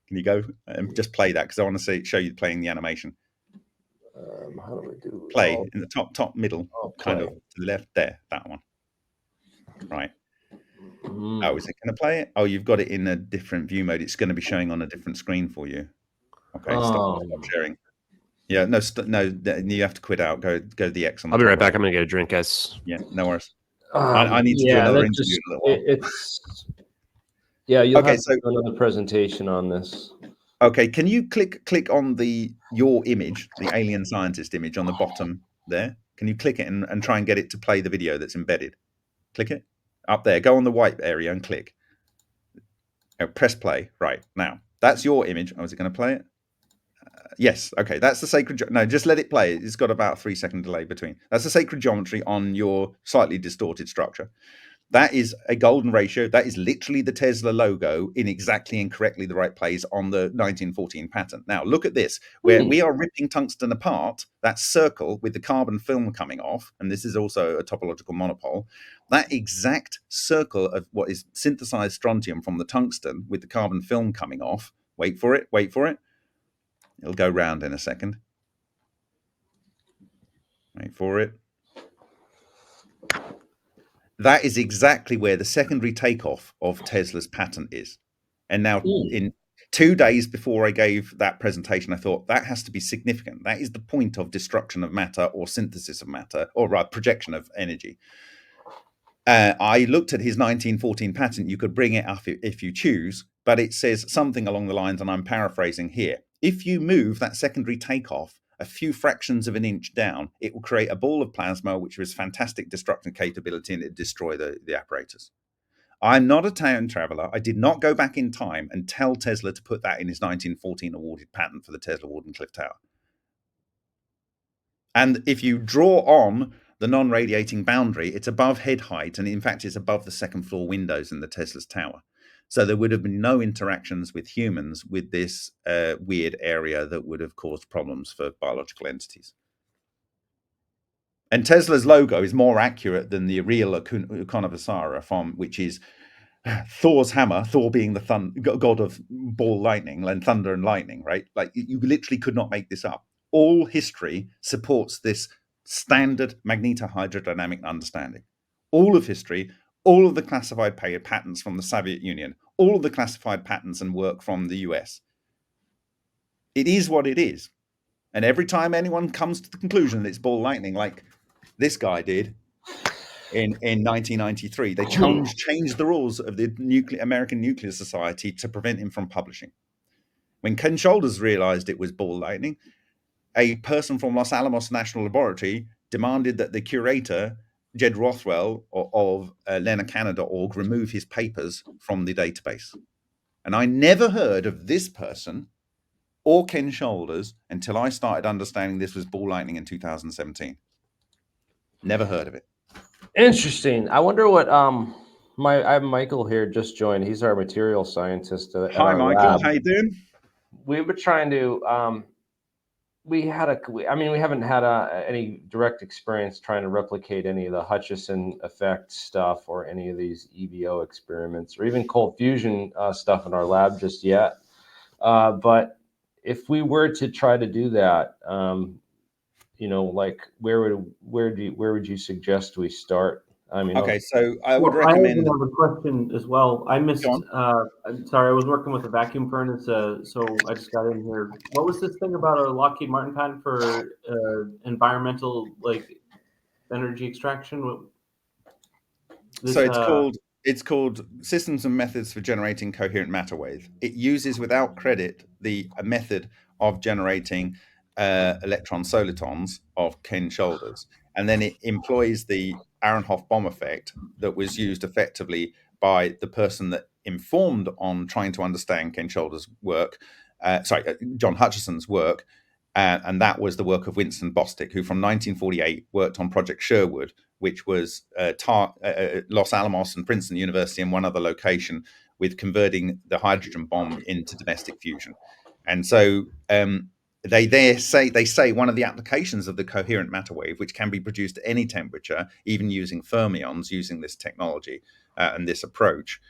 Can you go and just play that? Because I want to show you playing the animation. How do I do? Play in the top middle, kind of to the left there, that one. Right. Oh, is it going to play it? Oh, you've got it in a different view mode. It's going to be showing on a different screen for you. Okay, stop sharing. Yeah, no, you have to quit out. Go to the X on the I'll be right back. I'm going to get a drink, guys. Yeah, no worries. I need to do another interview in a little while. You'll have to do another presentation on this. Okay, can you click on your image, the AlienScientist image on the bottom there? Can you click it and try and get it to play the video that's embedded? Click it. Up there. Go on the white area and click. Press play. Right. Now, that's your image. Oh, is it going to play it? Yes. Okay, that's the sacred... No, just let it play. It's got about a 3-second delay between. That's the sacred geometry on your slightly distorted structure. That is a golden ratio. That is literally the Tesla logo in exactly and correctly the right place on the 1914 patent. Now, look at this. Where we are ripping tungsten apart, that circle with the carbon film coming off, and this is also a topological monopole, that exact circle of what is synthesized strontium from the tungsten with the carbon film coming off, wait for it. It'll go round in a second. Wait for it. That is exactly where the secondary takeoff of Tesla's patent is. And now in 2 days before I gave that presentation, I thought that has to be significant. That is the point of destruction of matter or synthesis of matter or projection of energy. I looked at his 1914 patent. You could bring it up if you choose, but it says something along the lines, and I'm paraphrasing here. If you move that secondary takeoff a few fractions of an inch down, it will create a ball of plasma, which has fantastic destruction capability, and it destroy the apparatus. I'm not a time traveler. I did not go back in time and tell Tesla to put that in his 1914 awarded patent for the Tesla Wardenclyffe Tower. And if you draw on the non-radiating boundary, it's above head height, and in fact, it's above the second floor windows in the Tesla's tower. So there would have been no interactions with humans with this weird area that would have caused problems for biological entities. And Tesla's logo is more accurate than the real Iconovasara from, which is Thor's hammer, Thor being the god of ball lightning and thunder and lightning, right? Like you literally could not make this up. All history supports this standard magnetohydrodynamic understanding. All of history, all of the classified patents from the Soviet Union, all of the classified patents and work from the US. It is what it is. And every time anyone comes to the conclusion that it's ball lightning, like this guy did in 1993, they changed the rules of the American Nuclear Society to prevent him from publishing. When Ken Shoulders realized it was ball lightning, a person from Los Alamos National Laboratory demanded that the curator, Jed Rothwell of LearnerCanada.org, remove his papers from the database. And I never heard of this person or Ken Shoulders until I started understanding this was ball lightning in 2017. Never heard of it. Interesting. I wonder what I have Michael here, just joined. He's our material scientist at Hi, our Michael. lab. How you doing? We were trying to we haven't had any direct experience trying to replicate any of the Hutchison effect stuff or any of these EVO experiments or even cold fusion stuff in our lab just yet. But if we were to try to do that, like where would you suggest we start? I mean, okay, so I would recommend. I have a question as well. I missed. I'm sorry, I was working with a vacuum furnace, so I just got in here. What was this thing about a Lockheed Martin patent for environmental energy extraction? It's called Systems and Methods for Generating Coherent Matter Wave. It uses without credit the method of generating electron solitons of Ken Shoulders, and then it employs the Aharonhof bomb effect that was used effectively by the person that informed on trying to understand Ken Shoulders' work, John Hutchison's work, and that was the work of Winston Bostic, who from 1948 worked on Project Sherwood, which was Los Alamos and Princeton University and one other location, with converting the hydrogen bomb into domestic fusion. And so they say one of the applications of the coherent matter wave, which can be produced at any temperature, even using fermions, using this technology and this approach,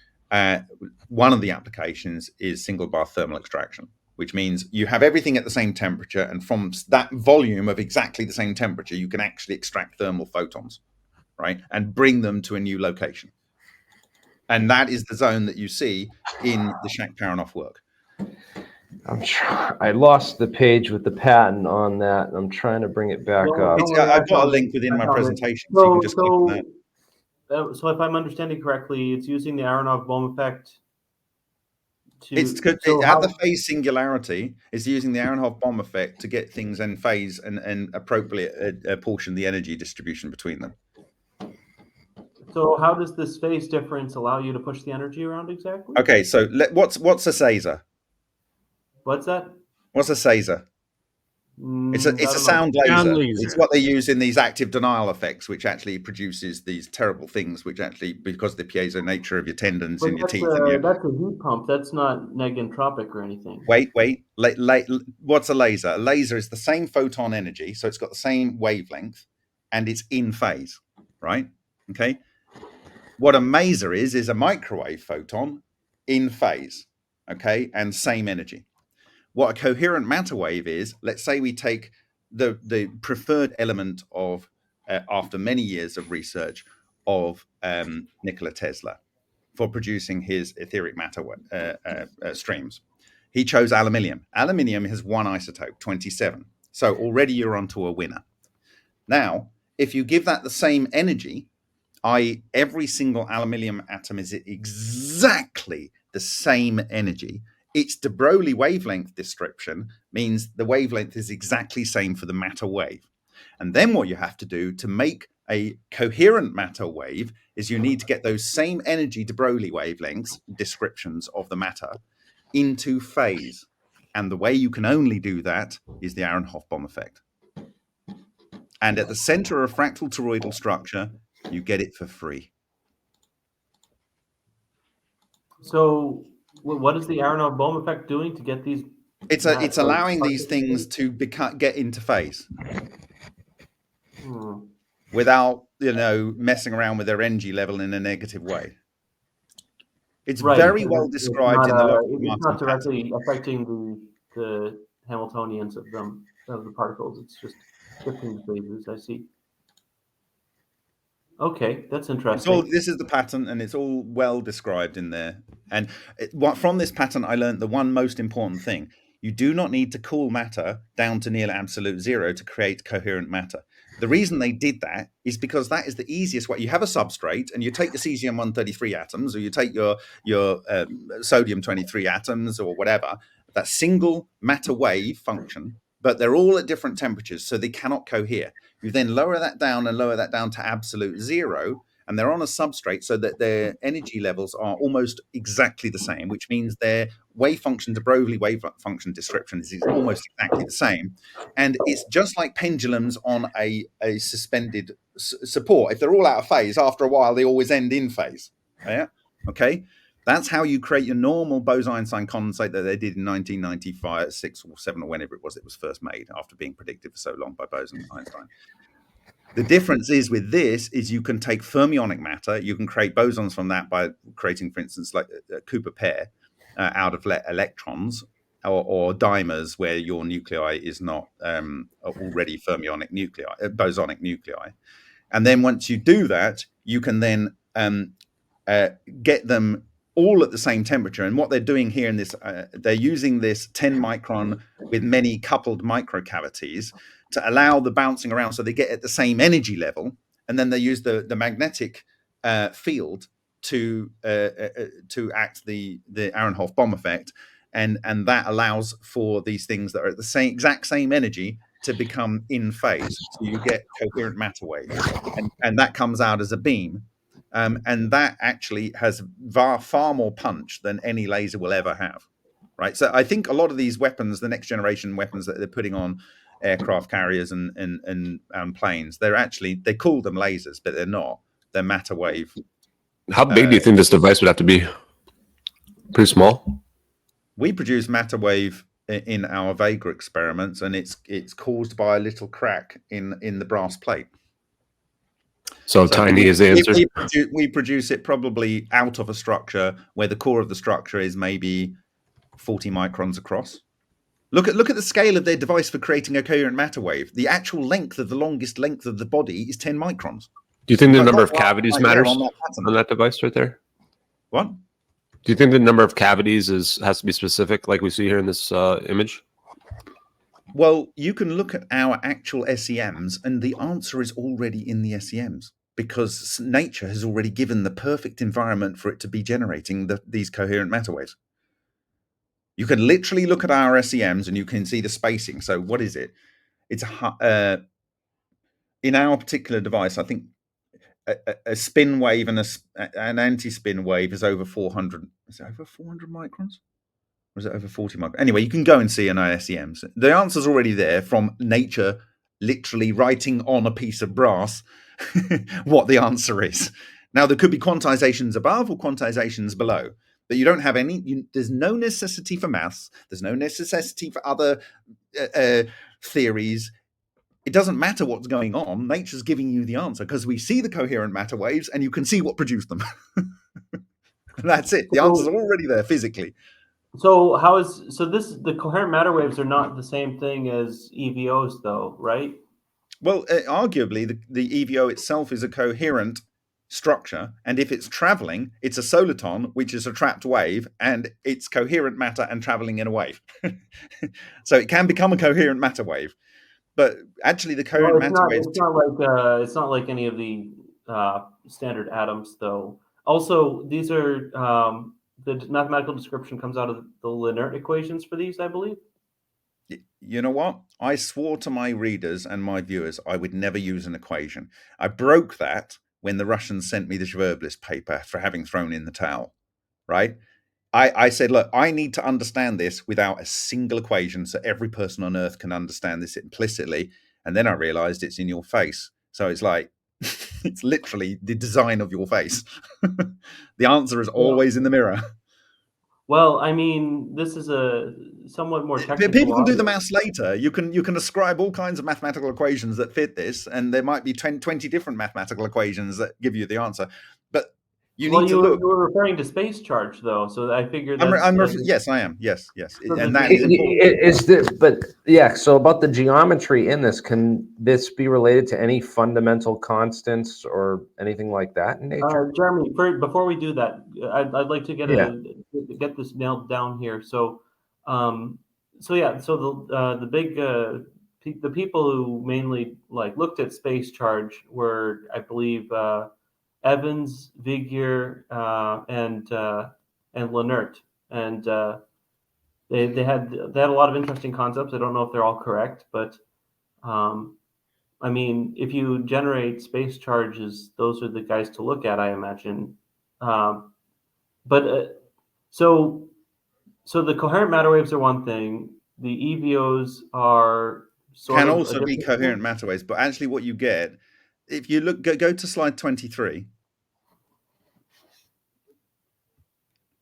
one of the applications is single bath thermal extraction, which means you have everything at the same temperature, and from that volume of exactly the same temperature, you can actually extract thermal photons, right, and bring them to a new location. And that is the zone that you see in the Shak-Paranoff work. I lost the page with the patent on that, and I'm trying to bring it back up. I've got a link within my presentation, so you can just click on that. So if I'm understanding correctly, it's using the Aharonov-Bohm effect the phase singularity is using the Aharonov-Bohm effect to get things in phase and appropriately apportion the energy distribution between them. So how does this phase difference allow you to push the energy around exactly? Okay, so what's a Saser? What's that? What's a Saser? It's a sound laser. It's what they use in these active denial effects, which actually produces these terrible things, which actually, because of the piezo nature of your tendons in your teeth. That's a heat pump. That's not negentropic or anything. Wait. What's a laser? A laser is the same photon energy, so it's got the same wavelength, and it's in phase, right? Okay. What a maser is a microwave photon in phase, okay, and same energy. What a coherent matter wave is, let's say we take the preferred element of, after many years of research, of Nikola Tesla for producing his etheric matter streams. He chose aluminium. Aluminium has one isotope, 27. So already you're onto a winner. Now, if you give that the same energy, i.e. every single aluminium atom is exactly the same energy, its de Broglie wavelength description means the wavelength is exactly the same for the matter wave. And then what you have to do to make a coherent matter wave is you need to get those same energy de Broglie wavelengths, descriptions of the matter, into phase. And the way you can only do that is the Aharonov-Bohm effect. And at the center of a fractal toroidal structure, you get it for free. So what is the Aharonov-Bohm effect doing to get these? It's allowing these things to get into phase without messing around with their energy level in a negative way. It's very well described in the Lockheed Martin. It's not directly affecting the Hamiltonians of the particles. It's just shifting phases. I see. Okay, that's interesting. This is the pattern, and it's all well described in there. And from this pattern, I learned the one most important thing. You do not need to cool matter down to near absolute zero to create coherent matter. The reason they did that is because that is the easiest way. You have a substrate, and you take the cesium-133 atoms, or you take your sodium-23 atoms, or whatever, that single matter wave function, but they're all at different temperatures, so they cannot cohere. You then lower that down and lower that down to absolute zero, and they're on a substrate so that their energy levels are almost exactly the same, which means their wave function, de Broglie wave function description is almost exactly the same. And it's just like pendulums on a suspended support. If they're all out of phase, after a while, they always end in phase. Yeah. Okay. That's how you create your normal Bose-Einstein condensate that they did in 1995, 6 or 7 or whenever it was first made, after being predicted for so long by Bose and Einstein. The difference is with this is you can take fermionic matter, you can create bosons from that by creating, for instance, like a Cooper pair out of electrons, or dimers where your nuclei is not already fermionic nuclei, bosonic nuclei. And then once you do that, you can then get them all at the same temperature. And what they're doing here in this, they're using this 10 micron with many coupled microcavities to allow the bouncing around so they get at the same energy level. And then they use the magnetic field to act the Aharonov-Bohm effect. And that allows for these things that are at the exact same energy to become in phase. So you get coherent matter waves. And that comes out as a beam. And that actually has far more punch than any laser will ever have, right? So I think a lot of these weapons, the next generation weapons that they're putting on aircraft carriers and planes, they call them lasers, but they're not. They're matter wave. How big do you think this device would have to be? Pretty small. We produce matter wave in our Vega experiments, and it's caused by a little crack in the brass plate. So tiny is the answer. We produce it probably out of a structure where the core of the structure is maybe 40 microns across. Look at the scale of their device for creating a coherent matter wave. The actual length of the longest length of the body is 10 microns. Do you think the number of cavities matters on that device right there? What? Do you think the number of cavities has to be specific, like we see here in this image? Well, you can look at our actual SEMs, and the answer is already in the SEMs, because nature has already given the perfect environment for it to be generating these coherent matter waves. You can literally look at our SEMs and you can see the spacing. So what is it? It's in our particular device, I think a spin wave and an anti-spin wave is over 400. Is it over 400 microns? Or is it over 40 microns? Anyway, you can go and see in our SEMs. The answer's already there from nature, literally writing on a piece of brass what the answer is. Now, there could be quantizations above or quantizations below, but you don't have any. There's no necessity for maths. There's no necessity for other theories. It doesn't matter what's going on. Nature's giving you the answer because we see the coherent matter waves and you can see what produced them. That's it. The answer's already there physically. So the coherent matter waves are not the same thing as EVOs, though, right? Well, arguably, the EVO itself is a coherent structure, and if it's traveling, it's a soliton, which is a trapped wave, and it's coherent matter and traveling in a wave. So it can become a coherent matter wave. But actually, the coherent matter waves. It's not like any of the standard atoms, though. Also, these are the mathematical description comes out of the Lenert equations for these, I believe. You know what? I swore to my readers and my viewers I would never use an equation. I broke that when the Russians sent me the Zverblis paper for having thrown in the towel, right? I said, look, I need to understand this without a single equation so every person on Earth can understand this implicitly. And then I realized it's in your face. So it's like, it's literally the design of your face. The answer is always in the mirror. Well, I mean, this is a somewhat more technical. People can do the maths later. You can ascribe all kinds of mathematical equations that fit this, and there might be 20 different mathematical equations that give you the answer. But you need to look. You were referring to space charge, though, so I figured. Yes, I am. Yes, and that is important. So about the geometry in this, can this be related to any fundamental constants or anything like that in nature? Jeremy, before we do that, I'd like to get this nailed down here. So, the people who mainly looked at space charge were, I believe, Evans, Greenyer, and Lenert, and they had a lot of interesting concepts. I don't know if they're all correct, but I mean, if you generate space charges, those are the guys to look at, I imagine. So the coherent matter waves are one thing. The EVOs are can also be coherent matter waves, but actually, what you get. If you look, go to slide 23.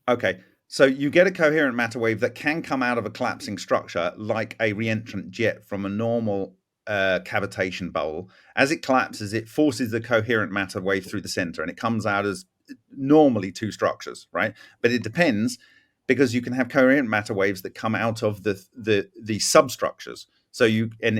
Okay, so you get a coherent matter wave that can come out of a collapsing structure like a reentrant jet from a normal cavitation bowl. As it collapses, it forces the coherent matter wave through the center, and it comes out as normally two structures, right? But it depends, because you can have coherent matter waves that come out of the substructures. So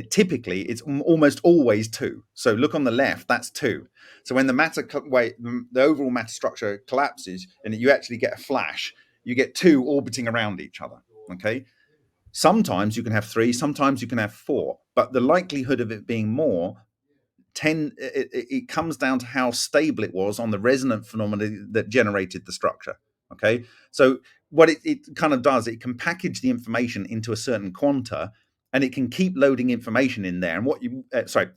typically it's almost always two. So look on the left, that's two. So when the overall matter structure collapses and you actually get a flash, you get two orbiting around each other. Okay. Sometimes you can have three, sometimes you can have four, but the likelihood of it being more it comes down to how stable it was on the resonant phenomena that generated the structure. Okay. So what it kind of does, it can package the information into a certain quanta, and it can keep loading information in there, and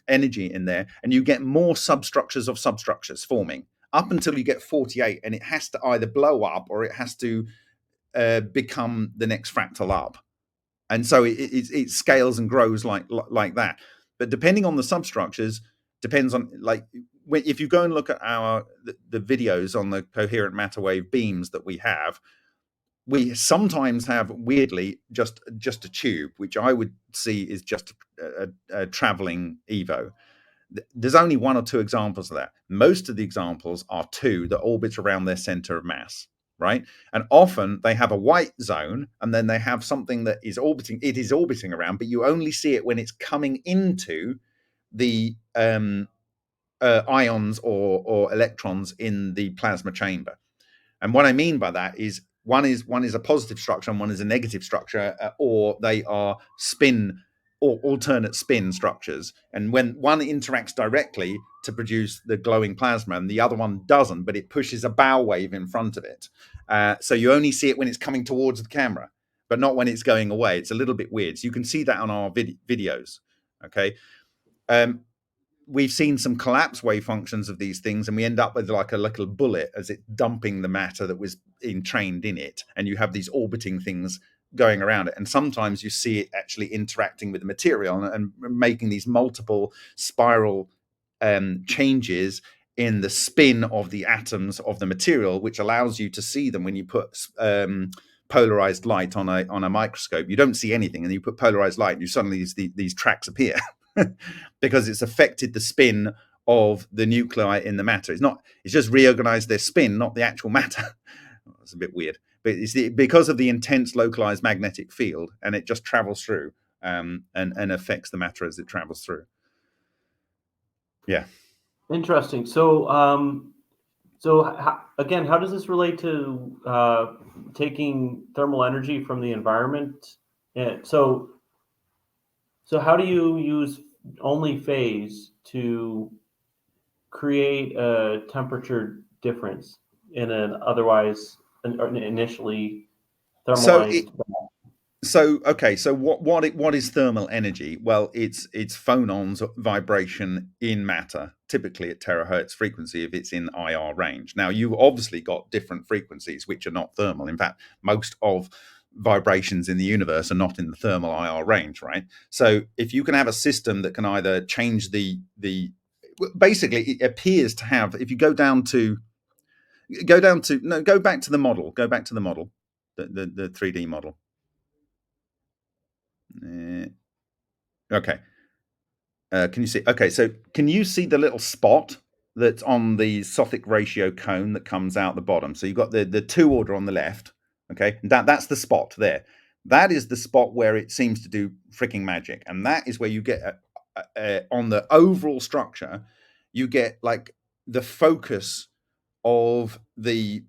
energy in there, and you get more substructures of substructures forming up until you get 48, and it has to either blow up or it has to become the next fractal up. And so it scales and grows like that. But depending on the substructures, depends on, like, if you go and look at the videos on the coherent matter wave beams that we have, we sometimes have, weirdly, just a tube, which I would see is just a traveling Evo. There's only one or two examples of that. Most of the examples are two that orbit around their center of mass, right? And often they have a white zone, and then they have something that is orbiting. It is orbiting around, but you only see it when it's coming into the ions or electrons in the plasma chamber. And what I mean by that is one is a positive structure and one is a negative structure, or they are spin or alternate spin structures. And when one interacts directly to produce the glowing plasma and the other one doesn't, but it pushes a bow wave in front of it. So you only see it when it's coming towards the camera, but not when it's going away. It's a little bit weird. So you can see that on our videos. Okay. We've seen some collapse wave functions of these things, and we end up with like a little bullet as it dumping the matter that was entrained in it, and you have these orbiting things going around it. And sometimes you see it actually interacting with the material and making these multiple spiral changes in the spin of the atoms of the material, which allows you to see them when you put polarized light on a microscope. You don't see anything, and you put polarized light, and you suddenly these tracks appear. Because it's affected the spin of the nuclei in the matter. It's just reorganized their spin, not the actual matter. It's a bit weird, but it's because of the intense localized magnetic field, and it just travels through and affects the matter as it travels through. Yeah. Interesting. So, again, how does this relate to taking thermal energy from the environment? So how do you use only phase to create a temperature difference in an otherwise initially thermalized? So what is thermal energy? Well, it's phonons vibration in matter, typically at terahertz frequency if it's in IR range. Now, you've obviously got different frequencies which are not thermal. In fact, most of vibrations in the universe are not in the thermal IR range, right? So if you can have a system that can either change basically it appears to have, if you go back to the model, the 3D model. Okay. Can you see? Okay, so can you see the little spot that's on the Sothic ratio cone that comes out the bottom? So you've got the 2 order on the left. Okay, that's the spot there. That is the spot where it seems to do freaking magic, and that is where you get on the overall structure, you get like the focus of the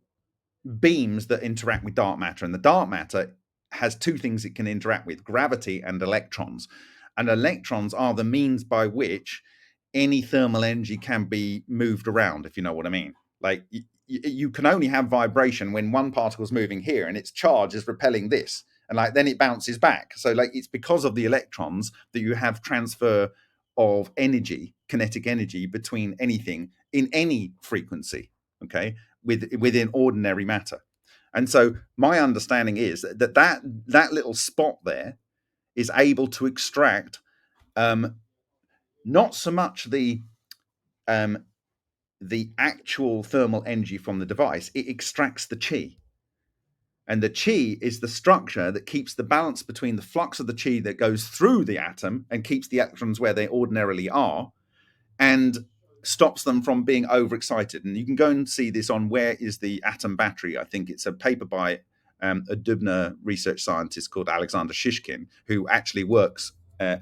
beams that interact with dark matter, and the dark matter has 2 things it can interact with: gravity and electrons. And electrons are the means by which any thermal energy can be moved around, if you know what I mean. Like you can only have vibration when one particle is moving here and its charge is repelling this, and like then it bounces back. So like it's because of the electrons that you have transfer of energy, kinetic energy, between anything in any frequency, okay, within ordinary matter. And so my understanding is that little spot there is able to extract not so much the actual thermal energy from the device, it extracts the chi. And the chi is the structure that keeps the balance between the flux of the chi that goes through the atom and keeps the electrons where they ordinarily are, and stops them from being overexcited. And you can go and see this on Where is the Atom Battery? I think it's a paper by a Dubna research scientist called Alexander Shishkin, who actually works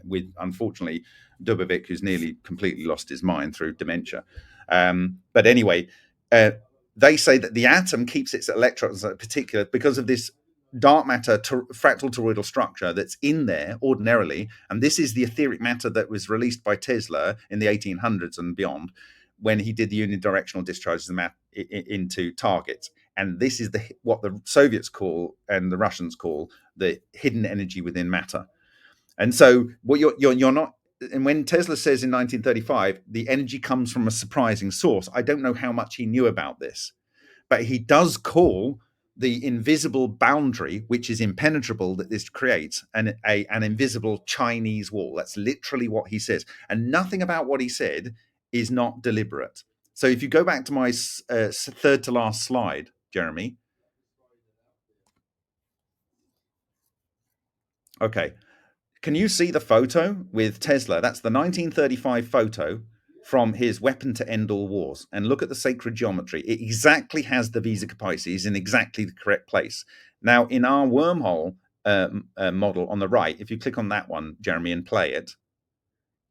with, unfortunately, Dubovik, who's nearly completely lost his mind through dementia. But anyway, they say that the atom keeps its electrons in particular because of this dark matter fractal toroidal structure that's in there ordinarily. And this is the etheric matter that was released by Tesla in the 1800s and beyond, when he did the unidirectional discharges into targets. And this is what the Soviets call and the Russians call the hidden energy within matter. And so what you're not when Tesla says in 1935, the energy comes from a surprising source, I don't know how much he knew about this, but he does call the invisible boundary, which is impenetrable, that this creates, an invisible Chinese wall. That's literally what he says. And nothing about what he said is not deliberate. So if you go back to my third to last slide, Jeremy. Okay. Can you see the photo with Tesla? That's the 1935 photo from his Weapon to End All Wars. And look at the sacred geometry. It exactly has the Vesica Pisces in exactly the correct place. Now, in our wormhole model on the right, if you click on that one, Jeremy, and play it.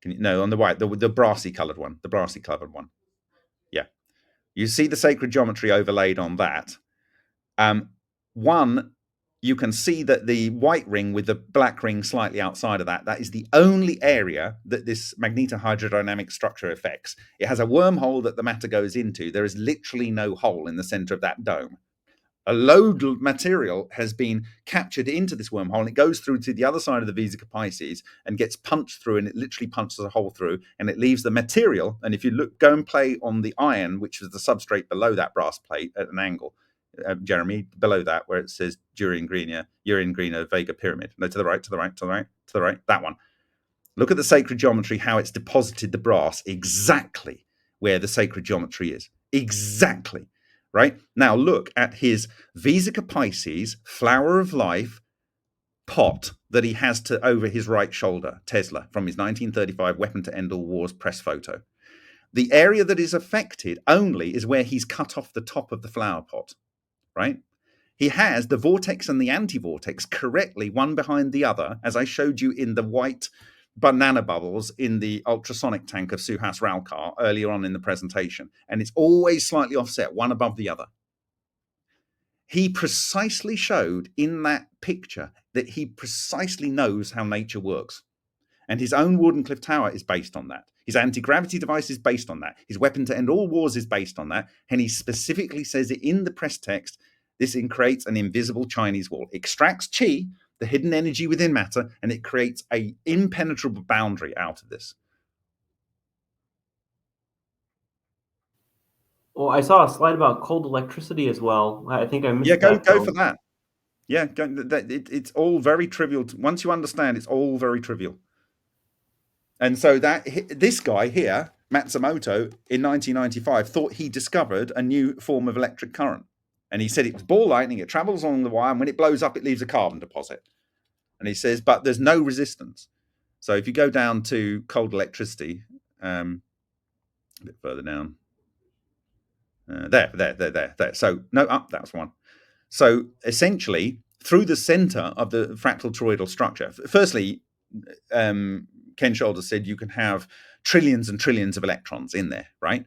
No, on the right, the brassy colored one. The brassy colored one. Yeah. You see the sacred geometry overlaid on that. One, you can see that the white ring with the black ring slightly outside of that is the only area that this magnetohydrodynamic structure affects. It has a wormhole that the matter goes into. There is literally no hole in the center of that dome. A load of material has been captured into this wormhole, and it goes through to the other side of the Vesica Pisces and gets punched through, and it literally punches a hole through, and it leaves the material. And if you go and play on the iron, which is the substrate below that brass plate at an angle, Jeremy, below that where it says Greenyer, Vega pyramid. No, to the right, that one. Look at the sacred geometry, how it's deposited the brass exactly where the sacred geometry is. Exactly. Right? Now look at his Vesica Pisces flower of life pot that he has over his right shoulder, Tesla, from his 1935 Weapon to End All Wars press photo. The area that is affected only is where he's cut off the top of the flower pot. Right? He has the vortex and the anti-vortex correctly, one behind the other, as I showed you in the white banana bubbles in the ultrasonic tank of Suhas Ralkar earlier on in the presentation. And it's always slightly offset, one above the other. He precisely showed in that picture that he precisely knows how nature works. And his own Wardenclyffe Tower is based on that. His anti-gravity device is based on that. His Weapon to End All Wars is based on that. And he specifically says it in the press text, this creates an invisible Chinese wall. It extracts chi, the hidden energy within matter, and it creates an impenetrable boundary out of this. Well, I saw a slide about cold electricity as well. I think I missed that. Yeah, go for that. Yeah, it's all very trivial. Once you understand, it's all very trivial. And so this guy here, Matsumoto, in 1995, thought he discovered a new form of electric current. And he said it was ball lightning, it travels along the wire, and when it blows up, it leaves a carbon deposit. And he says, but there's no resistance. So if you go down to cold electricity, a bit further down. There. So, no, up, that's one. So essentially, through the center of the fractal toroidal structure, firstly, Ken Scholder said you can have trillions and trillions of electrons in there, right?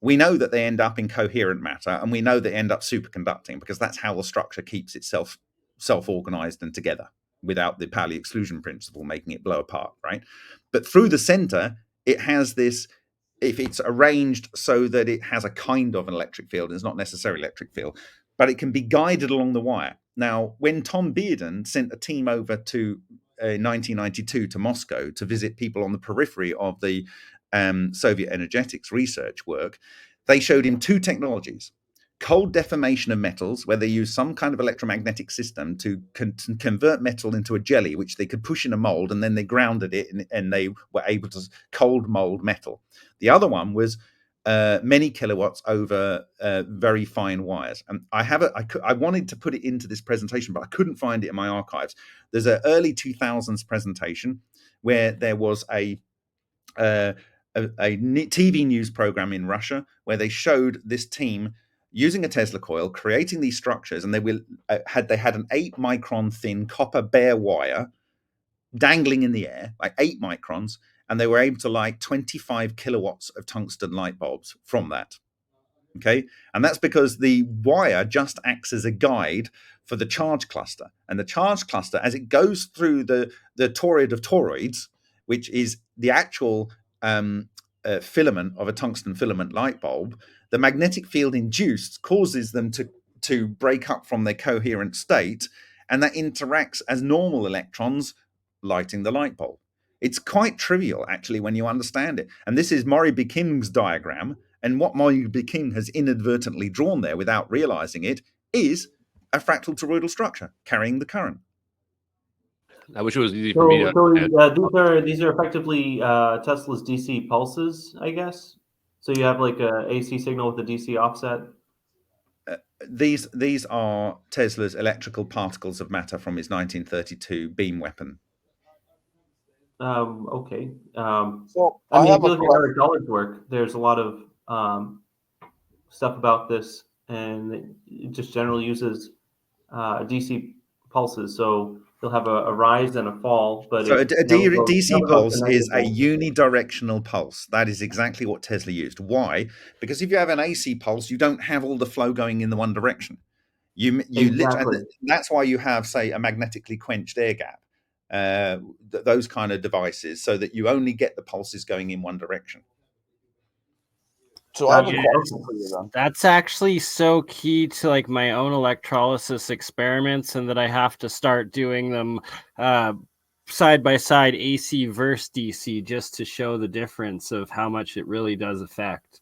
We know that they end up in coherent matter, and we know they end up superconducting because that's how the structure keeps itself self-organized and together without the Pauli exclusion principle making it blow apart, right? But through the center, it has this, if it's arranged so that it has a kind of an electric field, it's not necessarily electric field, but it can be guided along the wire. Now, when Tom Bearden sent a team over to 1992 to Moscow to visit people on the periphery of the Soviet energetics research work, they showed him two technologies: cold deformation of metals, where they use some kind of electromagnetic system to convert metal into a jelly, which they could push in a mold, and then they grounded it, and they were able to cold mold metal. The other one was many kilowatts over very fine wires. And I wanted to put it into this presentation, but I couldn't find it in my archives. There's an early 2000s presentation where there was a TV news program in Russia where they showed this team using a Tesla coil, creating these structures, and they had an 8 micron thin copper bare wire dangling in the air, like 8 microns, and they were able to light 25 kilowatts of tungsten light bulbs from that. Okay, and that's because the wire just acts as a guide for the charge cluster, and the charge cluster, as it goes through the toroid of toroids, which is the actual filament of a tungsten filament light bulb, the magnetic field induced causes them to break up from their coherent state, and that interacts as normal electrons lighting the light bulb. It's quite trivial, actually, when you understand it. And this is Maury B. King's diagram. And what Maury B. King has inadvertently drawn there without realizing it is a fractal toroidal structure carrying the current. I wish it was easy for me to understand. These are effectively Tesla's DC pulses, I guess. So you have like a AC signal with a DC offset. These are Tesla's electrical particles of matter from his 1932 beam weapon. Okay. So I mean, have if you look at Eric Dollar's work, there's a lot of stuff about this, and it just generally uses DC pulses. So they'll have a rise and a fall, but so a DC pulse is a volts. unidirectional pulse. That is exactly what Tesla used. Why? Because if you have an AC pulse, you don't have all the flow going in the one direction. Exactly. And that's why you have, say, a magnetically quenched air gap, those kind of devices, so that you only get the pulses going in one direction. So I have a question for you then. That's actually so key to like my own electrolysis experiments, and that I have to start doing them side by side, AC versus DC, just to show the difference of how much it really does affect.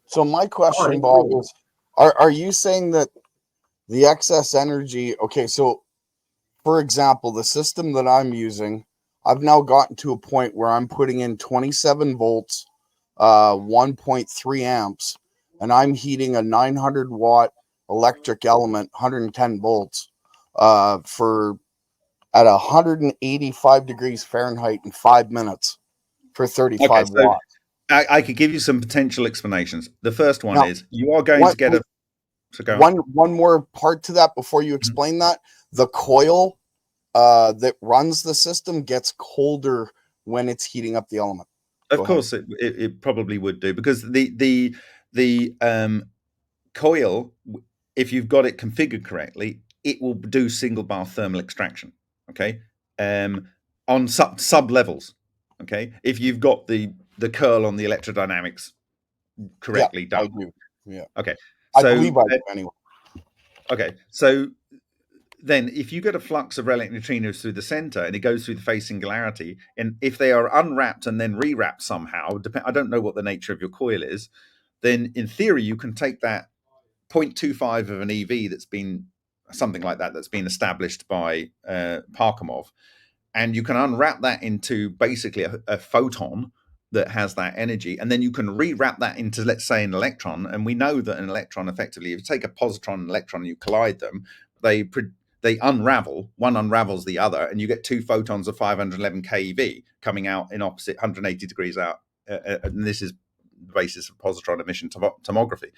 So my question, Bob, is, are you saying that the excess energy? Okay, so for example, the system that I'm using, I've now gotten to a point where I'm putting in 27 volts, 1.3 amps, and I'm heating a 900 watt electric element, 110 volts, for at 185 degrees Fahrenheit in 5 minutes for 35 watts. I could give you some potential explanations. The first one is you are going to get a. So go on. One more part to that before you explain that. The coil that runs the system gets colder when it's heating up the element. Of course, it probably would do, because the coil, if you've got it configured correctly, it will do single bar thermal extraction. Okay, on sub levels. Okay, if you've got the curl on the electrodynamics correctly done. I do. Yeah. Okay. So, I believe I do anyway. Okay, so then if you get a flux of relic neutrinos through the center and it goes through the phase singularity, and if they are unwrapped and then rewrapped somehow, I don't know what the nature of your coil is, then in theory you can take that 0.25 of an EV that's been something like that, that's been established by Parkhomov, and you can unwrap that into basically a photon that has that energy, and then you can rewrap that into, let's say, an electron. And we know that an electron, effectively, if you take a positron and electron and you collide them, they unravel. One unravels the other, and you get two photons of 511 keV coming out in opposite 180 degrees out. And this is the basis of positron emission tomography.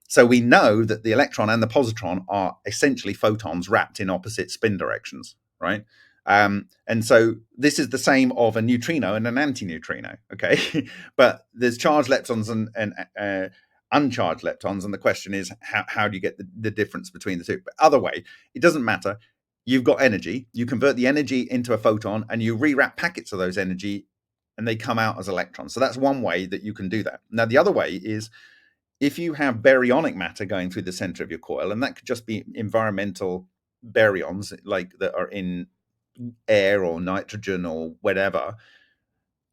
So we know that the electron and the positron are essentially photons wrapped in opposite spin directions, right? And so this is the same of a neutrino and an antineutrino, okay? But there's charged leptons and uncharged leptons, and the question is, how do you get the difference between the two? But other way, it doesn't matter. You've got energy. You convert the energy into a photon, and you rewrap packets of those energy, and they come out as electrons. So that's one way that you can do that. Now, the other way is if you have baryonic matter going through the center of your coil, and that could just be environmental baryons, like that are in air or nitrogen or whatever.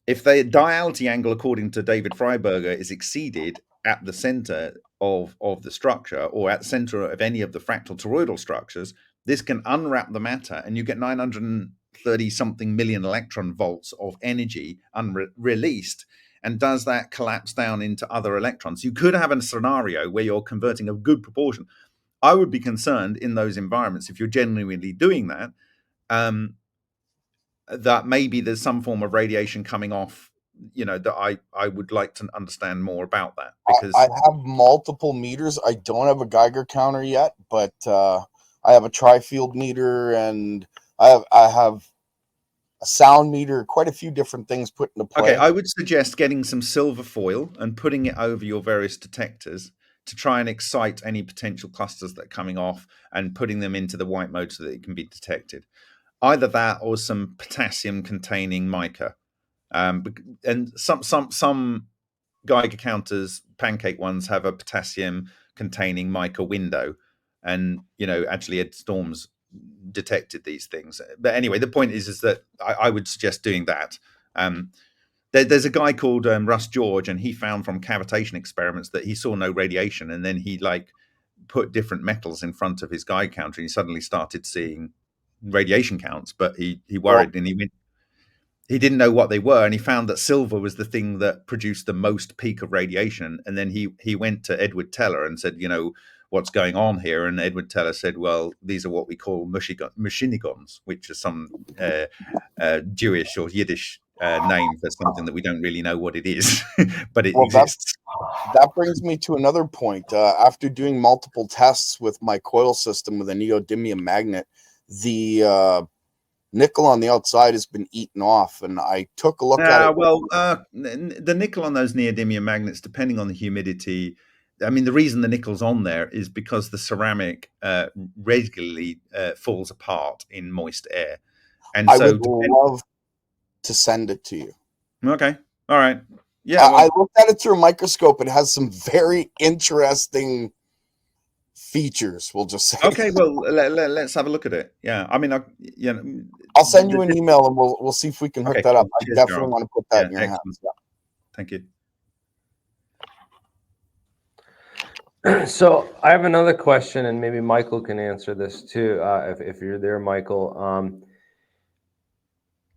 If the diality angle, according to David Freiberger, is exceeded at the center of the structure, or at the center of any of the fractal toroidal structures, this can unwrap the matter, and you get 930 something million electron volts of energy released. And does that collapse down into other electrons? You could have a scenario where you're converting a good proportion. I would be concerned in those environments, if you're genuinely doing that, that maybe there's some form of radiation coming off, that I would like to understand more about that. Because I have multiple meters. I don't have a Geiger counter yet, but I have a tri-field meter, and I have a sound meter, quite a few different things put into play. Okay, I would suggest getting some silver foil and putting it over your various detectors to try and excite any potential clusters that are coming off, and putting them into the white mode so that it can be detected. Either that or some potassium containing mica. And some Geiger counters, pancake ones, have a potassium containing mica window. And, actually Ed Storms detected these things. But anyway, the point is that I would suggest doing that. There's a guy called Russ George, and he found from cavitation experiments that he saw no radiation, and then he put different metals in front of his Geiger counter, and he suddenly started seeing radiation counts. But he worried, and he didn't know what they were, and he found that silver was the thing that produced the most peak of radiation. And then he went to Edward Teller and said, what's going on here? And Edward Teller said, well, these are what we call machinigons, which is some Jewish or Yiddish name for something that we don't really know what it is, but it exists. That brings me to another point. After doing multiple tests with my coil system with a neodymium magnet, the nickel on the outside has been eaten off, and I took a look at it. Well, the nickel on those neodymium magnets, depending on the humidity, I mean, the reason the nickel's on there is because the ceramic regularly falls apart in moist air. And I would love to send it to you. Okay. All right. Yeah. I looked at it through a microscope. It has some very interesting features, we'll just say. Okay, well, let's have a look at it. Yeah. I mean, I'll send you an email, and we'll see if we can hook that up. I definitely want to put that in your hands. Thank you. So I have another question, and maybe Michael can answer this too, if you're there, Michael.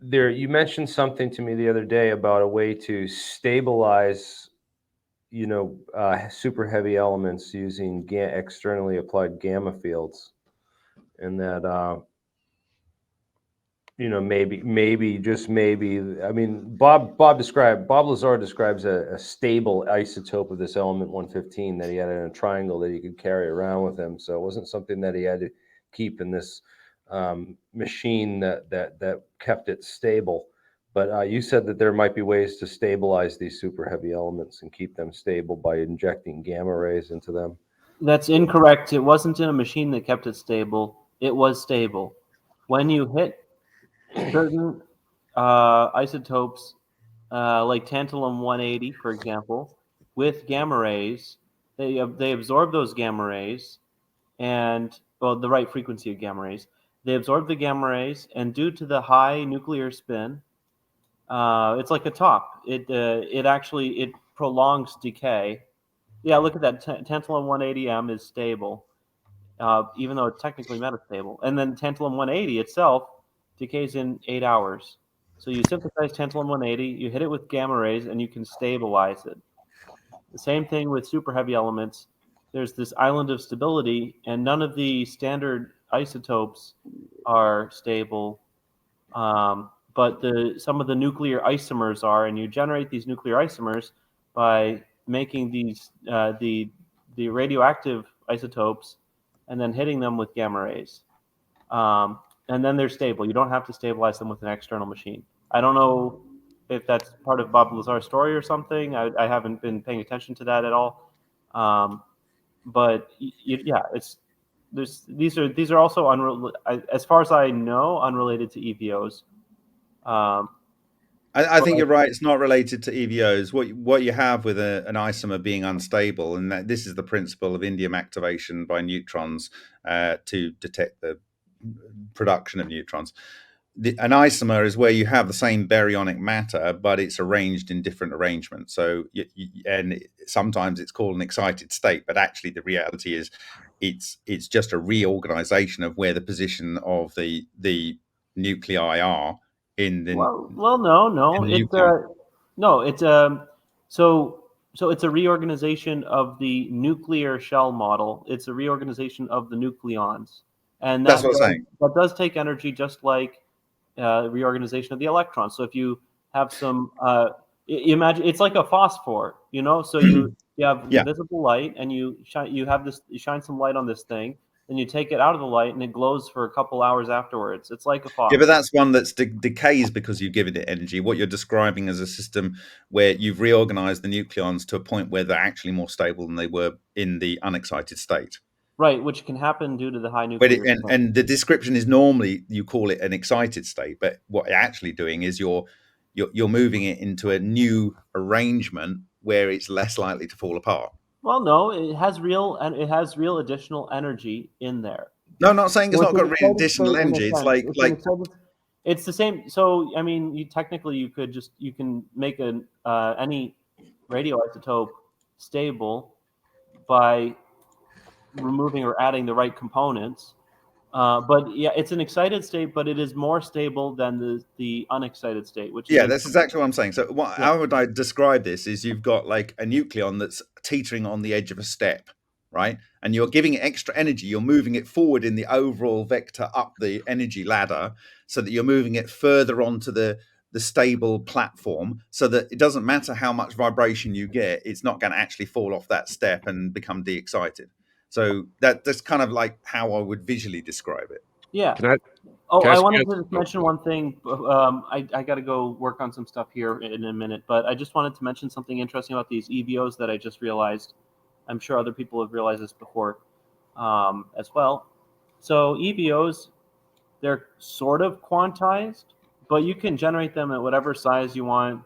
You mentioned something to me the other day about a way to stabilize, super heavy elements using externally applied gamma fields, and that maybe just maybe. I mean, Bob Lazar describes a stable isotope of this element 115 that he had in a triangle that he could carry around with him. So it wasn't something that he had to keep in this machine that kept it stable. But you said that there might be ways to stabilize these super heavy elements and keep them stable by injecting gamma rays into them. That's incorrect. It wasn't in a machine that kept it stable. It was stable. When you hit certain isotopes, like tantalum 180, for example, with gamma rays, they absorb those gamma rays, and the right frequency of gamma rays. They absorb the gamma rays, and due to the high nuclear spin, it's like a top. It actually prolongs decay. Yeah, look at that. Tantalum 180M is stable, even though it's technically metastable. And then tantalum 180 itself decays in 8 hours. So you synthesize tantalum 180, you hit it with gamma rays, and you can stabilize it. The same thing with super heavy elements. There's this island of stability, and none of the standard isotopes are stable, but some of the nuclear isomers are, and you generate these nuclear isomers by making these the radioactive isotopes and then hitting them with gamma rays. And then they're stable. You don't have to stabilize them with an external machine. I don't know if that's part of Bob Lazar's story or something. I haven't been paying attention to that at all. But yeah, these are also as far as I know, unrelated to EVOs. I think you're right. It's not related to EVOs. What you have with an isomer being unstable, and this is the principle of indium activation by neutrons to detect the production of neutrons. An isomer is where you have the same baryonic matter, but it's arranged in different arrangements. So, and sometimes it's called an excited state, but actually the reality is it's just a reorganization of where the position of the nuclei are in the. So it's a reorganization of the nuclear shell model. It's a reorganization of the nucleons, and that's what I'm saying. That does take energy, just like reorganization of the electrons. So if you have some, imagine it's like a phosphor, So you have visible light, and you shine some light on this thing. Then you take it out of the light, and it glows for a couple hours afterwards. It's like a phosphor. Yeah, but that's one that's decays because you've given it energy. What you're describing is a system where you've reorganized the nucleons to a point where they're actually more stable than they were in the unexcited state. Right, which can happen due to the high nuclear. And the description is normally you call it an excited state, but what you're actually doing is you're moving it into a new arrangement where it's less likely to fall apart. Well, no, it has real additional energy in there. No, I'm not saying it's So not got an really excited additional state in a energy. It's sense. like It's the same. So I mean, you can make any radioisotope stable by removing or adding the right components. But yeah, it's an excited state, but it is more stable than the unexcited state, which is that's exactly what I'm saying. So how would I describe this is you've got like a nucleon that's teetering on the edge of a step, right? And you're giving it extra energy. You're moving it forward in the overall vector up the energy ladder so that you're moving it further onto the stable platform so that it doesn't matter how much vibration you get, it's not going to actually fall off that step and become de-excited. So that's kind of like how I would visually describe it. Yeah. I wanted to mention one thing. I got to go work on some stuff here in a minute, but I just wanted to mention something interesting about these EVOs that I just realized. I'm sure other people have realized this before as well. So EVOs, they're sort of quantized, but you can generate them at whatever size you want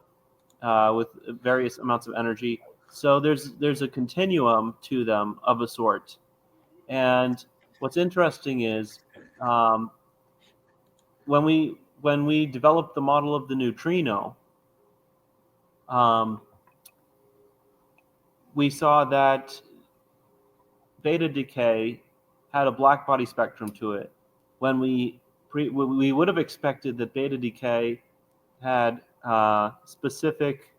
with various amounts of energy. So there's a continuum to them of a sort. And what's interesting is when we developed the model of the neutrino, we saw that beta decay had a black body spectrum to it. When we would have expected that beta decay had specific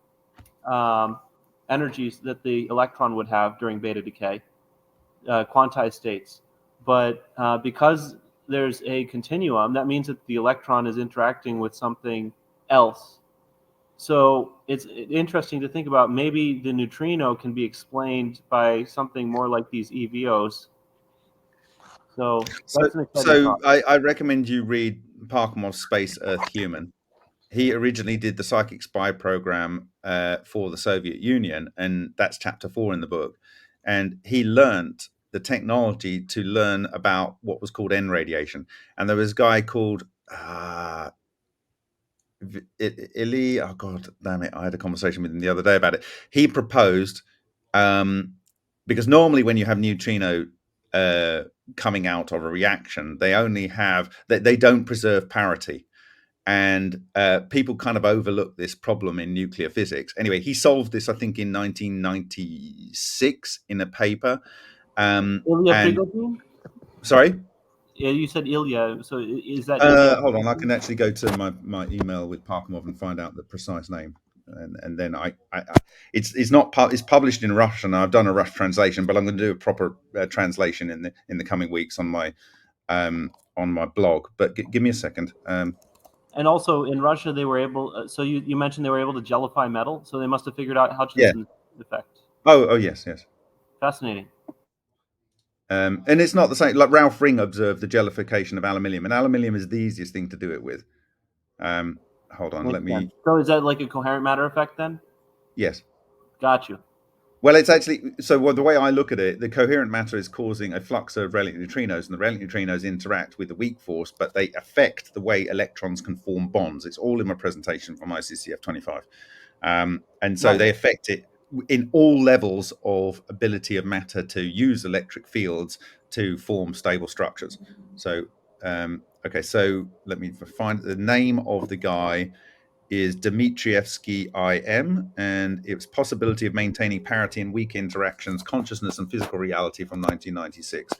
energies that the electron would have during beta decay, quantized states. But because there's a continuum, that means that the electron is interacting with something else. So it's interesting to think about maybe the neutrino can be explained by something more like these EVOs. So that's an exciting so I recommend you read Parkhomov's Space Earth Human. He originally did the Psychic Spy program for the Soviet Union, and that's chapter 4 in the book. And he learnt the technology to learn about what was called N radiation. And there was a guy called Illy. Oh God, damn it! I had a conversation with him the other day about it. He proposed because normally when you have neutrino coming out of a reaction, they only have they don't preserve parity. And people kind of overlook this problem in nuclear physics. Anyway, he solved this, I think, in 1996 in a paper. Ilya Prigogine? Sorry? Yeah, you said Ilya. So is that hold on, I can actually go to my email with Parkhomov and find out the precise name. And then it's not it's published in Russian. I've done a rough translation, but I'm going to do a proper translation in the coming weeks on my blog. But give me a second. And also in Russia, they were able. So you mentioned they were able to gellify metal. So they must have figured out Hutchinson effect. Oh yes. Fascinating. And it's not the same. Like Ralph Ring observed the jellification of aluminium, and aluminium is the easiest thing to do it with. Hold on, let me. So is that like a coherent matter effect then? Yes. Got you. Well, it's actually the way I look at it, the coherent matter is causing a flux of relic neutrinos, and the relic neutrinos interact with the weak force, but they affect the way electrons can form bonds. It's all in my presentation from ICCF 25, and so they affect it in all levels of ability of matter to use electric fields to form stable structures. So, okay, so let me find the name of the guy. Is Dmitrievsky IM, and it was Possibility of Maintaining Parity in Weak Interactions, Consciousness and Physical Reality from 1996.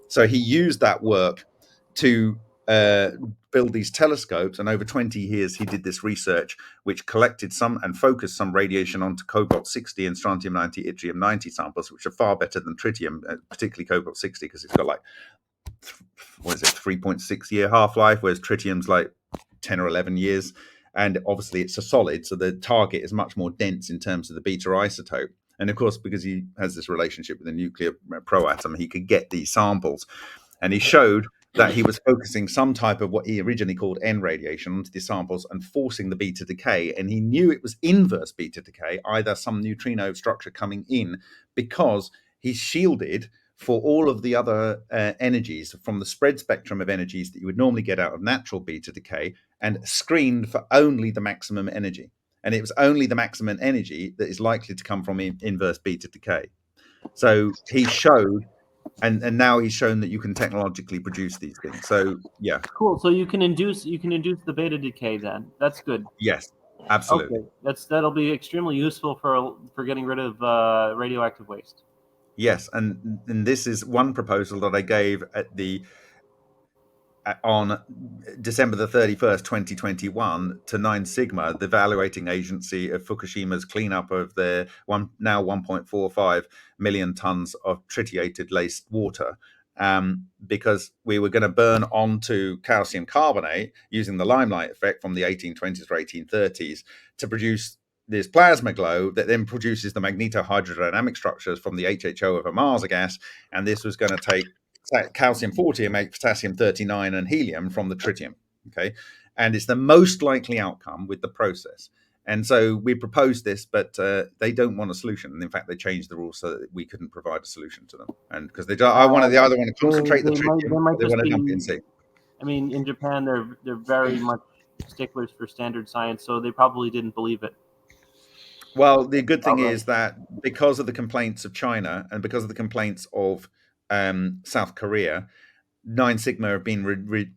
So he used that work to build these telescopes, and over 20 years he did this research which collected some and focused some radiation onto cobalt-60 and strontium-90, yttrium-90 samples, which are far better than tritium, particularly cobalt-60, because it's got like 3.6 year half-life, whereas tritium's like 10 or 11 years. And obviously it's a solid, so the target is much more dense in terms of the beta isotope. And of course, because he has this relationship with the nuclear proatom, he could get these samples. And he showed that he was focusing some type of what he originally called N radiation onto the samples and forcing the beta decay. And he knew it was inverse beta decay, either some neutrino structure coming in, because he shielded for all of the other energies from the spread spectrum of energies that you would normally get out of natural beta decay, and screened for only the maximum energy. And it was only the maximum energy that is likely to come from inverse beta decay. So he showed And now he's shown that you can technologically produce these things. So yeah, cool. So you can induce the beta decay then. That's good. yes, absolutely. Okay, that'll be extremely useful for getting rid of radioactive waste. Yes, and this is one proposal that I gave on December the 31st, 2021, to 9 Sigma, the evaluating agency of Fukushima's cleanup of their now 1.45 million tons of tritiated laced water, because we were going to burn onto calcium carbonate using the limelight effect from the 1820s or 1830s to produce this plasma glow that then produces the magnetohydrodynamic structures from the HHO of a Mars gas. And this was going to take calcium 40 and make potassium 39 and helium from the tritium. Okay. And it's the most likely outcome with the process. And so we proposed this, but they don't want a solution. And in fact, they changed the rules so that we couldn't provide a solution to them. And because they either want to concentrate the tritium, or they want to dump it in sea. I mean, in Japan, they're very much sticklers for standard science, so they probably didn't believe it. Well, the good thing is that because of the complaints of China and because of the complaints of South Korea, 9 Sigma have been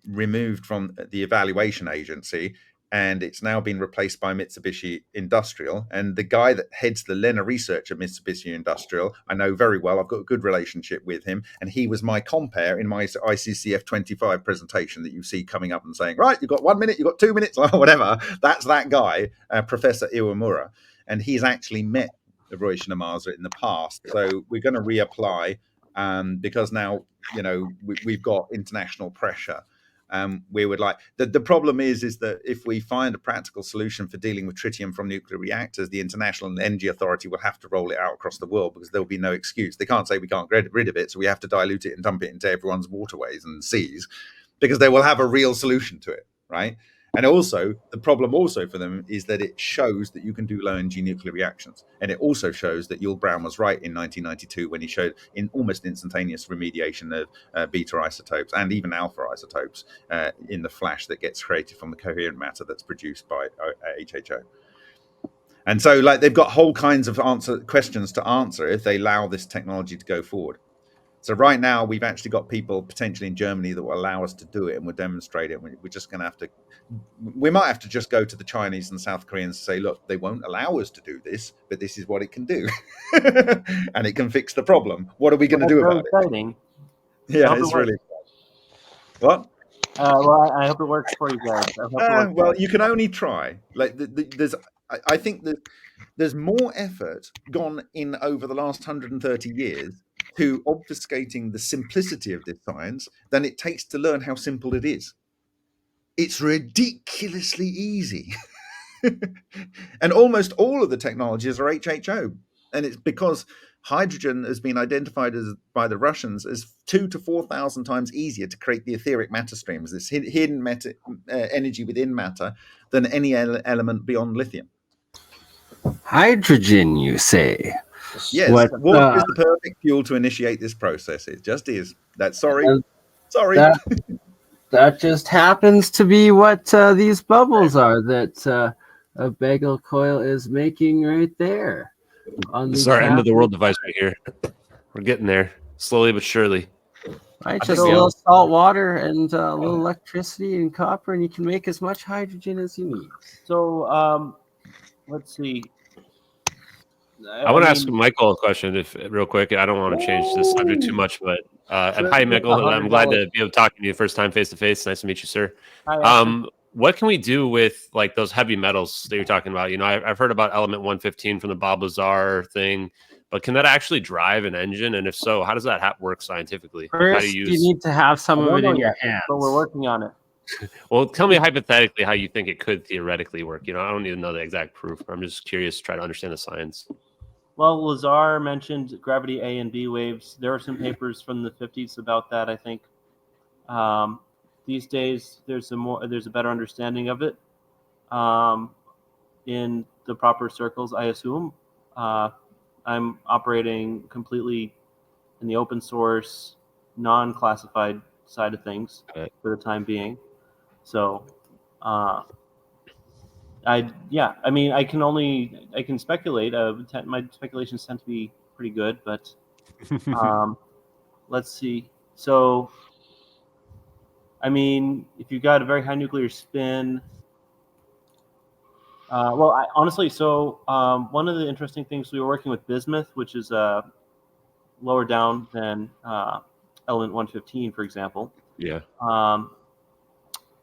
removed from the evaluation agency, and it's now been replaced by Mitsubishi Industrial. And the guy that heads the Lena research at Mitsubishi Industrial, I know very well. I've got a good relationship with him, and he was my compere in my ICCF 25 presentation that you see coming up and saying, right, you've got 1 minute, you've got 2 minutes, whatever. That's that guy, Professor Iwamura. And he's actually met Roy Shinamaza in the past. So we're going to reapply because now, we've got international pressure. We would like the problem is that if we find a practical solution for dealing with tritium from nuclear reactors, the International Energy Authority will have to roll it out across the world because there'll be no excuse. They can't say we can't get rid of it, so we have to dilute it and dump it into everyone's waterways and seas because they will have a real solution to it, right? And also, the problem also for them is that it shows that you can do low-energy nuclear reactions. And it also shows that Yul Browne was right in 1992 when he showed in almost instantaneous remediation of beta isotopes and even alpha isotopes in the flash that gets created from the coherent matter that's produced by HHO. And so they've got whole kinds of questions to answer if they allow this technology to go forward. So right now, we've actually got people potentially in Germany that will allow us to do it, and we'll demonstrate it. We're just going to have to, we might have to just go to the Chinese and South Koreans and say, look, they won't allow us to do this, but this is what it can do. And it can fix the problem. What are we going to do about it? Yeah, it's really exciting. What? Well, I hope it works for you guys. Well, you can only try. I think that there's more effort gone in over the last 130 years to obfuscating the simplicity of this science than it takes to learn how simple it is. It's ridiculously easy. And almost all of the technologies are HHO. And it's because hydrogen has been identified by the Russians as 2,000 to 4,000 times easier to create the etheric matter streams, this hidden energy within matter, than any element beyond lithium. Hydrogen, you say? Yes, water is the perfect fuel to initiate this process. It just is. Sorry. That just happens to be what these bubbles are that a bagel coil is making right there. This is our end of the world device right here. We're getting there slowly but surely. Right, just a little salt water and a little electricity and copper, and you can make as much hydrogen as you need. So, let's see. I want to ask Michael a question, real quick. I don't want to change the subject too much, but hi, Michael. I'm glad to be able to talk to you the first time face to face. Nice to meet you, sir. Hi, what can we do with those heavy metals that you're talking about? I've heard about element 115 from the Bob Lazar thing, but can that actually drive an engine? And if so, how does that work scientifically? First, how do you need to have some of it in your hands. But we're working on it. Well, tell me hypothetically how you think it could theoretically work. I don't need to know the exact proof. I'm just curious to try to understand the science. Well, Lazar mentioned gravity A and B waves. There are some papers from the 50s about that, I think. These days, there's a better understanding of it in the proper circles, I assume. I'm operating completely in the open source, non-classified side of things for the time being. So, I can speculate. My speculations tend to be pretty good, but let's see. So, I mean, if you've got a very high nuclear spin, honestly, so one of the interesting things, we were working with bismuth, which is lower down than element 115, for example. Yeah.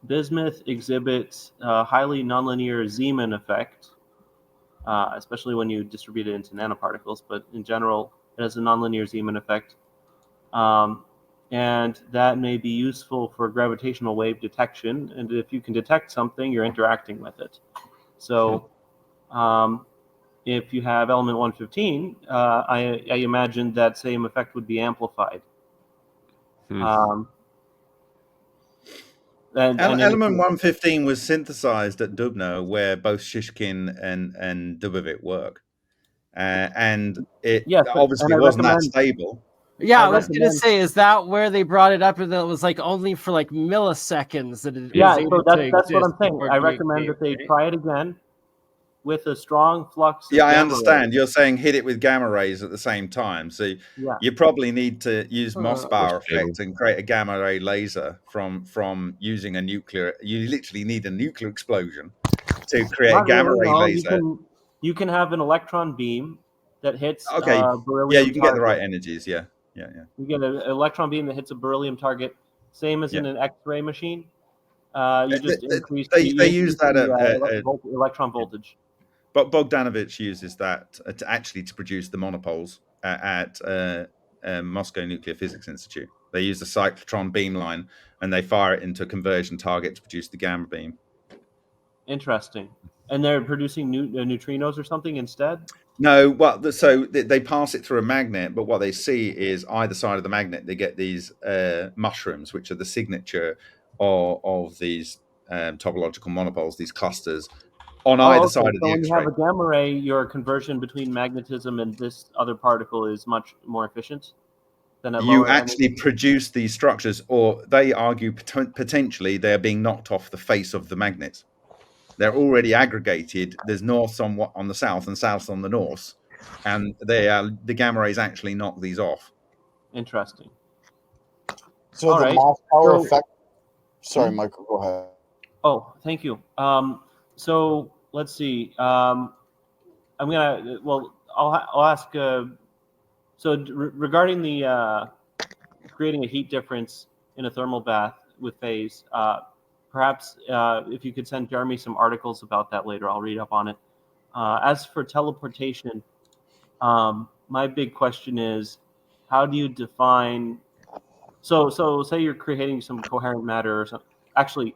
Bismuth exhibits a highly nonlinear Zeeman effect, especially when you distribute it into nanoparticles, but in general, it has a nonlinear Zeeman effect. And that may be useful for gravitational wave detection. And if you can detect something, you're interacting with it. So if you have element 115, I imagine that same effect would be amplified. Element 115 was synthesized at Dubno, where both Shishkin and Dubovit work. And it obviously wasn't that stable. Yeah, I was going to say, is that where they brought it up, and that it was like only for like milliseconds that it was able to that's what I'm exist saying. I recommend that they try it again with a strong flux. Yeah, I understand. You're saying hit it with gamma rays at the same time. So you probably need to use Mossbauer effect and create a gamma ray laser from using a nuclear. You literally need a nuclear explosion to create a gamma ray laser. You can have an electron beam that hits beryllium. Yeah, you can get the right energies. Yeah. You get an electron beam that hits a beryllium target, same as in an X-ray machine. You just increase they use that electron voltage. But Bogdanovich uses that to produce the monopoles at Moscow Nuclear Physics Institute. They use the cyclotron beamline and they fire it into a conversion target to produce the gamma beam. Interesting. And they're producing neutrinos or something instead? No, well, so they pass it through a magnet, but what they see is either side of the magnet, they get these mushrooms, which are the signature of these topological monopoles, these clusters, on either side of the X-ray. When you have a gamma ray, your conversion between magnetism and this other particle is much more efficient than at lower You actually produce these structures, or they argue potentially they're being knocked off the face of the magnets. They're already aggregated. There's north on the south and south on the north, and the gamma rays actually knock these off. Interesting. So all the Mossbauer effect. Sorry, Michael, go ahead. Oh, thank you. So let's see. I'm gonna. Well, I'll ask. So regarding the creating a heat difference in a thermal bath with phase. Perhaps if you could send Jeremy some articles about that later, I'll read up on it. As for teleportation, my big question is, how do you define? So say you're creating some coherent matter or something. Actually,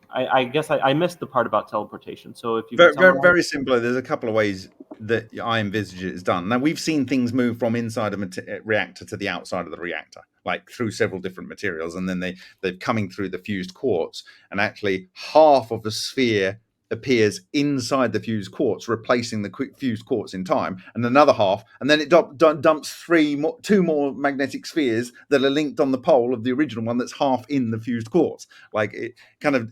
I guess I missed the part about teleportation. So if you very simply, there's a couple of ways that I envisage it is done. Now we've seen things move from inside a reactor to the outside of the reactor, like through several different materials, and then they're coming through the fused quartz, and actually half of the sphere appears inside the fused quartz, replacing the fused quartz in time, and another half, and then it dumps two more magnetic spheres that are linked on the pole of the original one that's half in the fused quartz. Like it kind of.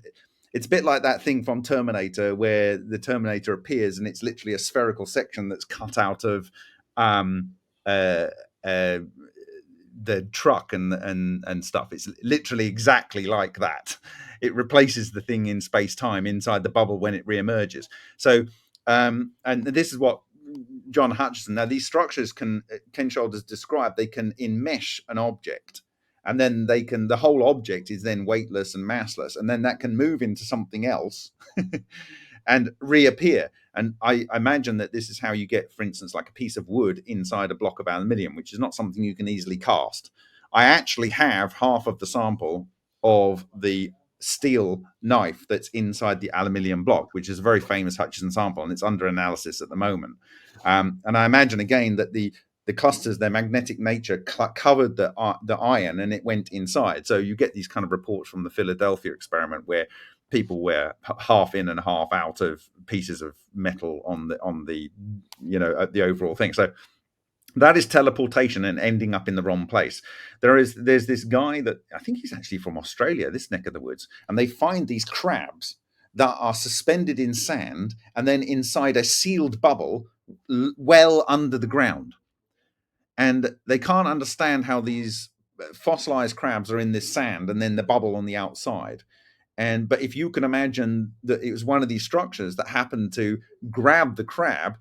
It's a bit like that thing from Terminator where the Terminator appears and it's literally a spherical section that's cut out of the truck and stuff. It's literally exactly like that. It replaces the thing in space-time inside the bubble when it reemerges. So, and this is what John Hutchison. Now, these structures Ken Shoulders described. They can enmesh an object. And then the whole object is then weightless and massless. And then that can move into something else and reappear. And I imagine that this is how you get, for instance, like a piece of wood inside a block of aluminium, which is not something you can easily cast. I actually have half of the sample of the steel knife that's inside the aluminium block, which is a very famous Hutchison sample, and it's under analysis at the moment. And I imagine, again, that the clusters, their magnetic nature covered the iron and it went inside. So you get these kind of reports from the Philadelphia experiment where people were half in and half out of pieces of metal on the the overall thing. So that is teleportation and ending up in the wrong place. There's this guy that I think he's actually from Australia, this neck of the woods, and they find these crabs that are suspended in sand and then inside a sealed bubble well under the ground. and they can't understand how these fossilized crabs are in this sand and then the bubble on the outside. But if you can imagine that it was one of these structures that happened to grab the crab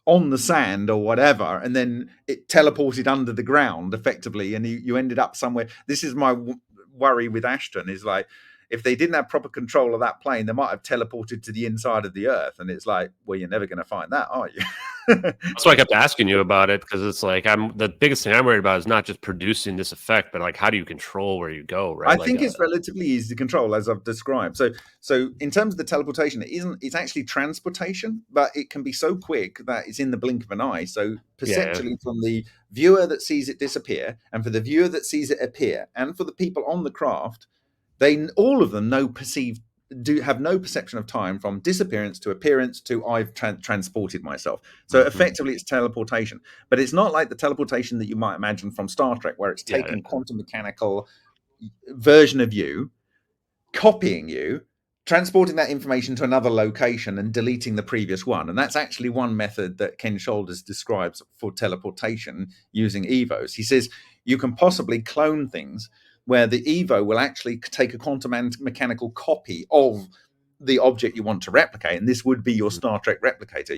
on the sand or whatever, and then it teleported under the ground effectively, and you ended up somewhere. This is my worry with Ashton, is like, if they didn't have proper control of that plane, they might have teleported to the inside of the Earth. And it's like, well, you're never going to find that, are you? That's why I kept asking you about it, because it's like, the biggest thing I'm worried about is not just producing this effect, but like, how do you control where you go, right? I think it's relatively easy to control, as I've described. So in terms of the teleportation, it's actually transportation, but it can be so quick that it's in the blink of an eye. So perceptually, from the viewer that sees it disappear, and for the viewer that sees it appear, and for the people on the craft, all of them have no perception of time from disappearance to appearance to I've transported myself. So effectively it's teleportation, but it's not like the teleportation that you might imagine from Star Trek, where it's taking quantum mechanical version of you, copying you, transporting that information to another location and deleting the previous one. And that's actually one method that Ken Shoulders describes for teleportation using EVOs. He says you can possibly clone things where the EVO will actually take a quantum mechanical copy of the object you want to replicate. And this would be your Star Trek replicator.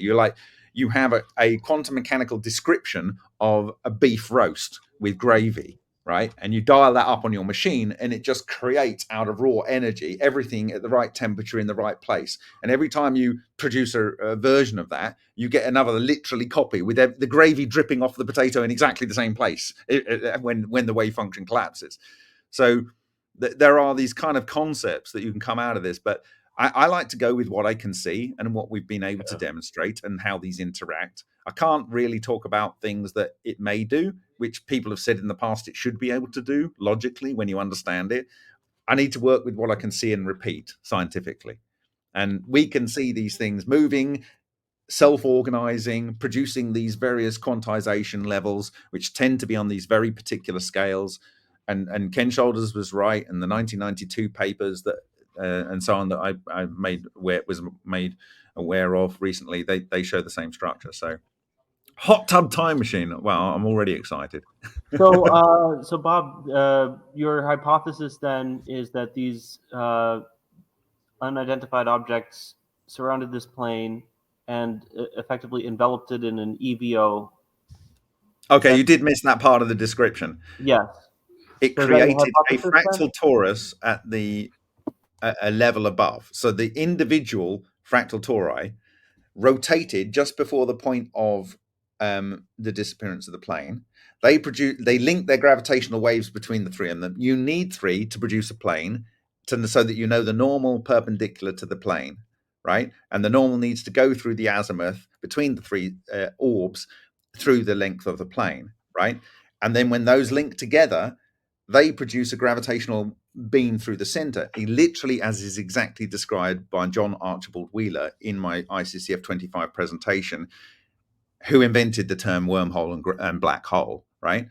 You have a quantum mechanical description of a beef roast with gravy, right? And you dial that up on your machine, and it just creates out of raw energy everything at the right temperature in the right place. And every time you produce a version of that, you get another literally copy with the gravy dripping off the potato in exactly the same place when the wave function collapses. So there are these kind of concepts that you can come out of this, but I like to go with what I can see and what we've been able to demonstrate and how these interact. I can't really talk about things that it may do, which people have said in the past it should be able to do logically when you understand it. I need to work with what I can see and repeat scientifically. And we can see these things moving, self-organizing, producing these various quantization levels, which tend to be on these very particular scales. And Ken Shoulders was right, and the 1992 papers that and so on that I was made aware of recently, they show the same structure. So hot tub time machine. Well, I'm already excited. So Bob, your hypothesis then is that these unidentified objects surrounded this plane and effectively enveloped it in an EVO. Okay, you did miss that part of the description. Yes. It created a fractal torus at a level above. So the individual fractal tori rotated just before the point of the disappearance of the plane. They link their gravitational waves between the three of them. You need three to produce a plane, so that you know the normal perpendicular to the plane, right? And the normal needs to go through the azimuth between the three orbs through the length of the plane, right? And then when those link together, they produce a gravitational beam through the center, literally as is exactly described by John Archibald Wheeler in my ICCF 25 presentation, who invented the term wormhole and black hole, right?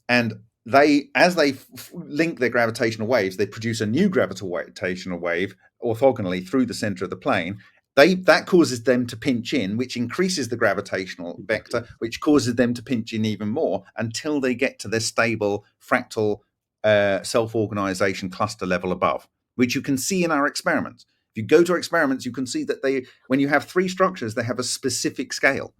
And as they link their gravitational waves, they produce a new gravitational wave orthogonally through the center of the plane. That causes them to pinch in, which increases the gravitational vector, which causes them to pinch in even more until they get to their stable fractal self-organization cluster level above, which you can see in our experiments. If you go to our experiments, you can see that when you have three structures, they have a specific scale,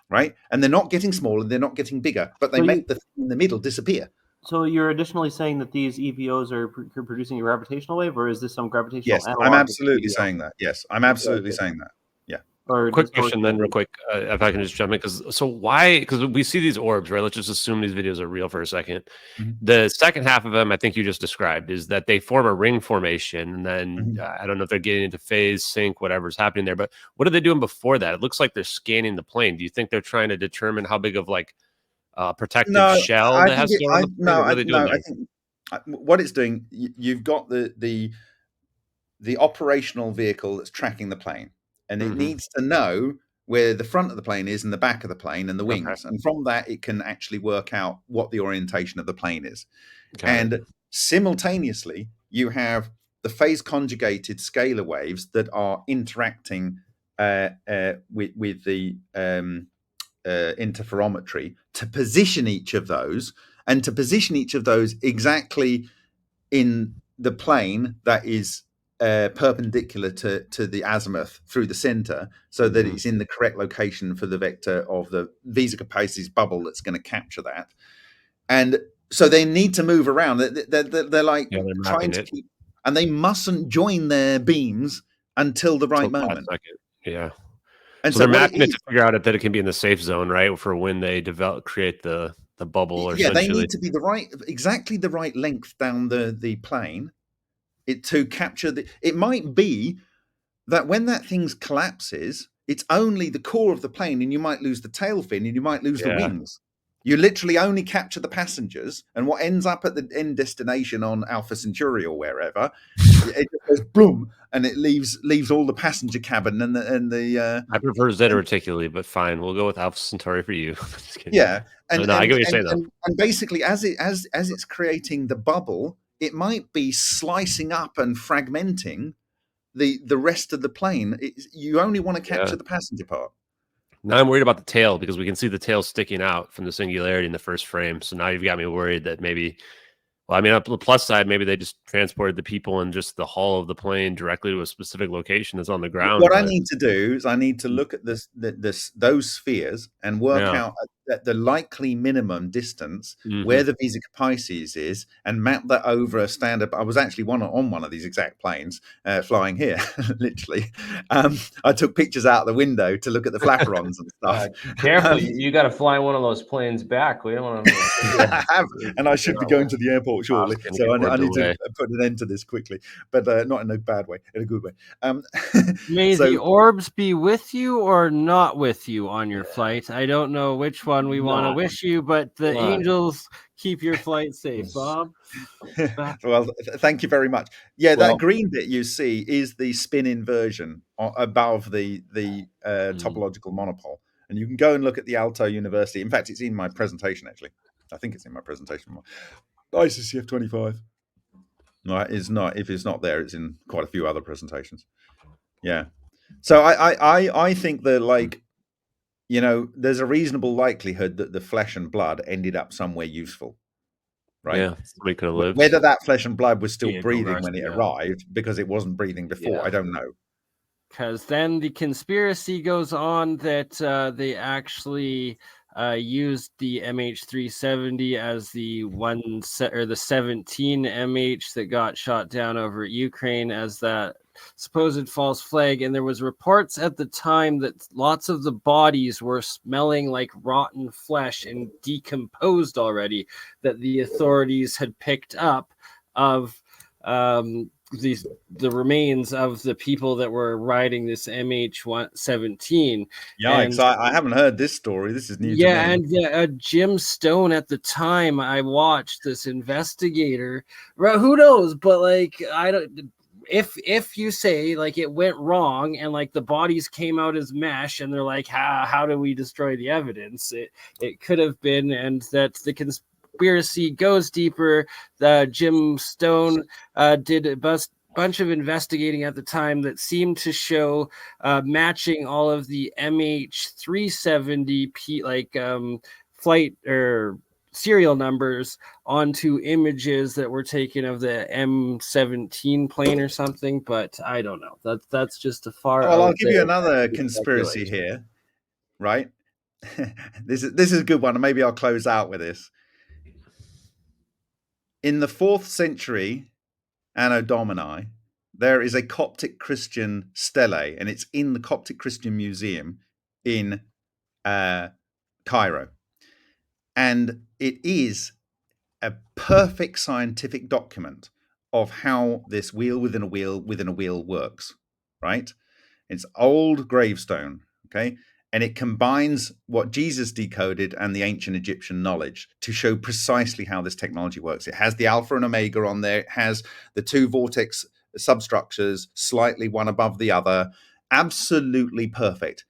right? And they're not getting smaller, they're not getting bigger, but they make the thing in the middle disappear. So you're additionally saying that these EVOs are producing a gravitational wave, or is this some gravitational? Yes, I'm absolutely saying that. Yes, I'm absolutely saying that. Yeah. Quick question then, real quick, if I can just jump in, because we see these orbs, right? Let's just assume these videos are real for a second. The second half of them, I think you just described, is that they form a ring formation, and then I don't know if they're getting into phase, sync, whatever's happening there. But what are they doing before that? It looks like they're scanning the plane. Do you think they're trying to determine how big of protective shell that has to go on the plane? What are they doing there? I think what it's doing, you've got the operational vehicle that's tracking the plane. And it needs to know where the front of the plane is and the back of the plane and the wings. Okay. And from that, it can actually work out what the orientation of the plane is. And simultaneously, you have the phase conjugated scalar waves that are interacting with the interferometry to position each of those, and to position each of those exactly in the plane that is perpendicular to the azimuth through the center, so that it's in the correct location for the vector of the Visa-Capaces bubble that's going to capture that. And so they need to move around. They're like they're trying to keep, and they mustn't join their beams until the right moment. Yeah. And so they're mapping it to figure out that it can be in the safe zone, right, for when they create the bubble. Or yeah, they need to be exactly the right length down the plane to capture the. It might be that when that thing collapses, it's only the core of the plane, and you might lose the tail fin, and you might lose the wings. You literally only capture the passengers, and what ends up at the end destination on Alpha Centauri or wherever, it goes boom, and it leaves all the passenger cabin and the. I prefer Zeta Reticuli, but fine, we'll go with Alpha Centauri for you. Just kidding. Yeah, and I get what you're saying though. And basically, as it's creating the bubble, it might be slicing up and fragmenting the rest of the plane. You only want to capture the passenger part. Now I'm worried about the tail, because we can see the tail sticking out from the singularity in the first frame. So now you've got me worried that maybe, well, I mean, on the plus side, maybe they just transported the people and just the hull of the plane directly to a specific location that's on the ground. What I need to do is I need to look at those spheres and work out at the likely minimum distance where the Visa-Capaces is, and map that over a standard. I was actually on one of these exact planes flying here, literally. I took pictures out the window to look at the flaperons and stuff. Careful, you got to fly one of those planes back. We don't want to. I have, and I should be going to the airport shortly, so I need to put an end to this quickly, but not in a bad way, in a good way. May the orbs be with you or not with you on your flight. I don't know which one we want to wish you, but the angels keep your flight safe, Bob. Well, thank you very much. Yeah, that green bit you see is the spin inversion above the topological monopole, and you can go and look at the Aalto University. In fact, it's in my presentation, actually. I think it's in my presentation. ICCF 25. No, it's not. If it's not there, it's in quite a few other presentations. Yeah. So I think that, like, there's a reasonable likelihood that the flesh and blood ended up somewhere useful, right? Yeah, we could have lived. Whether that flesh and blood was still breathing when it arrived, because it wasn't breathing before, I don't know. Because then the conspiracy goes on that they actually used the MH370 as the the 17 MH that got shot down over Ukraine as that supposed false flag. And there was reports at the time that lots of the bodies were smelling like rotten flesh and decomposed already, that the authorities had picked up of the remains of the people that were riding this MH17. Yeah, I haven't heard this story. This is new to me. And Jim Stone at the time, I watched this investigator. Who knows? But like, I don't. If you say like it went wrong and like the bodies came out as mesh and they're like, how do we destroy the evidence? It could have been, and that the conspiracy goes deeper. Jim Stone did a bunch of investigating at the time that seemed to show matching all of the MH370 flight or serial numbers onto images that were taken of the M17 plane or something, but I don't know. That's just a far. Well, I'll give you another conspiracy here, right? This is a good one, and maybe I'll close out with this. In the 4th century, Anno Domini, there is a Coptic Christian stele, and it's in the Coptic Christian Museum in Cairo. And it is a perfect scientific document of how this wheel within a wheel works, right? It's old gravestone, okay? And it combines what Jesus decoded and the ancient Egyptian knowledge to show precisely how this technology works. It has the alpha and omega on there. It has the 2 vortex substructures, slightly one above the other. Absolutely perfect.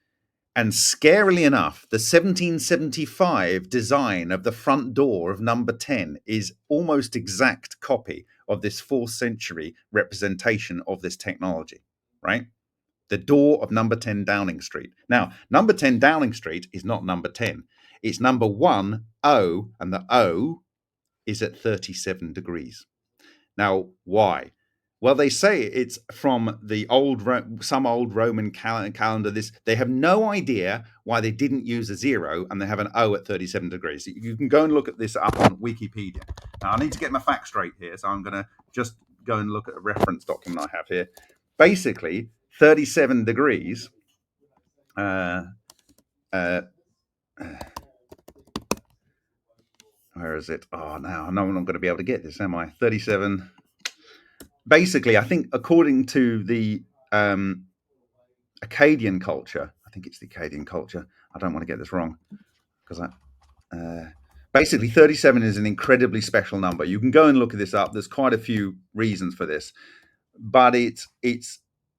And scarily enough, the 1775 design of the front door of number 10 is almost exact copy of this 4th century representation of this technology, right? the door of number 10 Downing Street. Now, number 10 Downing Street is not number 10. It's number 1, O, and the O is at 37 degrees. Now, why? Well, they say it's from the some old Roman calendar. They have no idea why they didn't use a 0 and they have an O at 37 degrees. You can go and look at this up on Wikipedia. Now, I need to get my facts straight here, so I'm going to just go and look at a reference document I have here. Basically, 37 degrees. Where is it? Oh, now I'm not going to be able to get this, am I? 37. Basically, I think according to the Akkadian culture, I think it's the Akkadian culture. I don't want to get this wrong because basically 37 is an incredibly special number. You can go and look at this up. There's quite a few reasons for this, but it's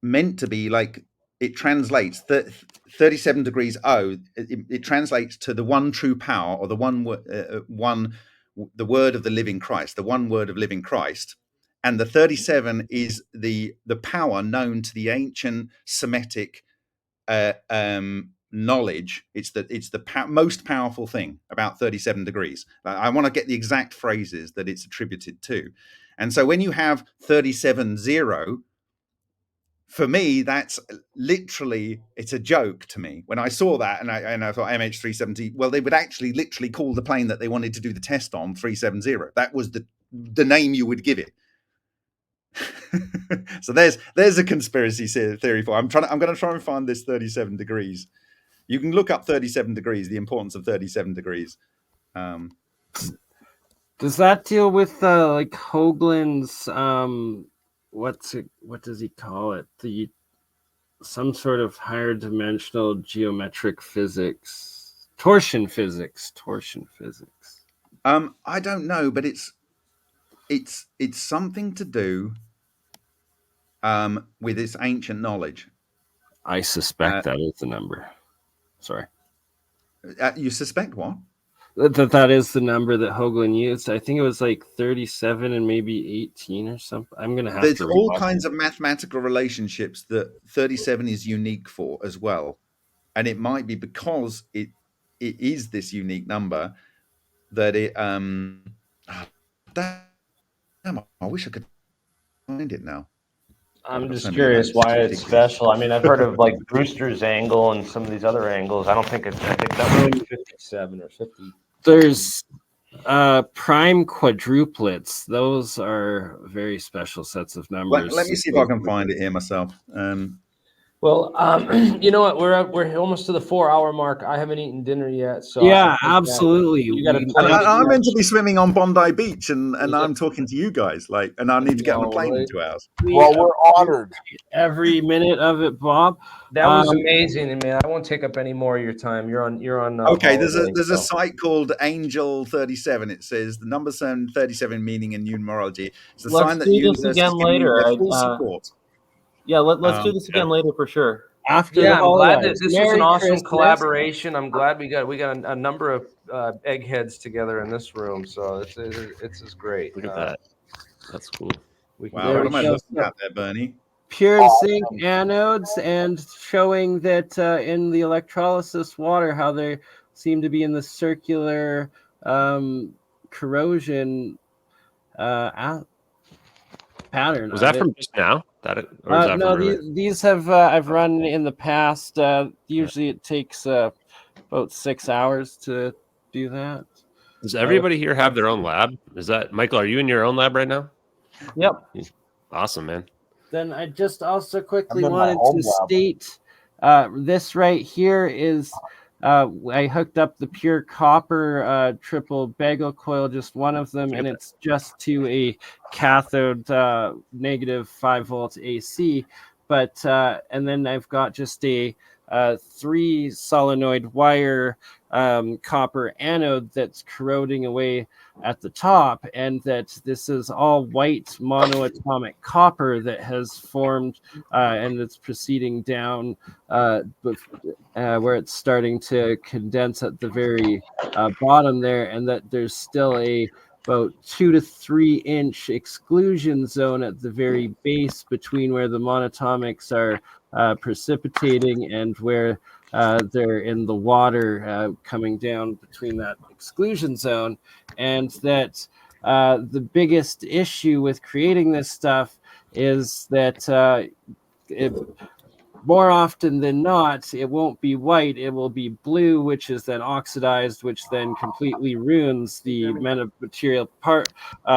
meant to be like it translates 37 degrees O. It translates to the one true power, or the the word of the living Christ, the one word of living Christ. And the 37 is the power known to the ancient Semitic knowledge. It's the most powerful thing about 37 degrees. I want to get the exact phrases that it's attributed to. And so when you have 37-0, for me, that's literally, it's a joke to me. When I saw that and I thought MH370, well, they would actually literally call the plane that they wanted to do the test on 370. That was the name you would give it. So there's a conspiracy theory for. I'm going to try and find this 37 degrees. You can look up 37 degrees, the importance of 37 degrees. Does that deal with like Hoagland's what does he call it? Some sort of higher dimensional geometric physics, torsion physics. I don't know, but it's something to do with this ancient knowledge. I suspect that is the number. Sorry. You suspect what? That is the number that Hoagland used. I think it was like 37 and maybe 18 or something. I'm going to have There's to. There's all kinds of mathematical relationships that 37 is unique for as well. And it might be because it is this unique number that it damn, I wish I could find it now. I'm just curious why it's special. I mean, I've heard of like Brewster's angle and some of these other angles. I think that was 57 or 50. There's prime quadruplets. Those are very special sets of numbers. Let me see if I can find it here myself. Well, you know what? We're almost to the 4-hour mark. I haven't eaten dinner yet, so yeah, absolutely. You got to. I'm meant to be swimming on Bondi Beach, and I'm talking to you guys, and I need to get on a plane in 2 hours. Well, we're honored every minute of it, Bob. That was amazing, and man, I won't take up any more of your time. You're on. Okay, there's a site called Angel 37. It says the number 37 meaning in numerology. It's a sign that universe is giving you their full support. Yeah, let's do this again later for sure. I'm glad that this was an awesome collaboration. I'm glad we got a number of eggheads together in this room, so it's great. Look at that. That's cool. Wow, what am I looking at there, Bernie? Pure zinc anodes, and showing that in the electrolysis water, how they seem to be in the circular corrosion pattern. Was that from just now? No, these have I've run in the past. Usually it takes about 6 hours to do that. Does everybody here have their own lab? Is that Michael? Are you in your own lab right now? Yep. Awesome, man. Then I just also quickly wanted to state this right here is I hooked up the pure copper triple bagel coil, just one of them, and it's just to a cathode negative 5 volt AC. But and then I've got just a 3 solenoid wire copper anode that's corroding away at the top, and that this is all white monoatomic copper that has formed and it's proceeding down where it's starting to condense at the very bottom there, and that there's still about 2 to 3 inch exclusion zone at the very base between where the monatomics are precipitating and where they're in the water coming down between that exclusion zone. And that the biggest issue with creating this stuff is that more often than not, it won't be white, it will be blue, which is then oxidized, which then completely ruins the material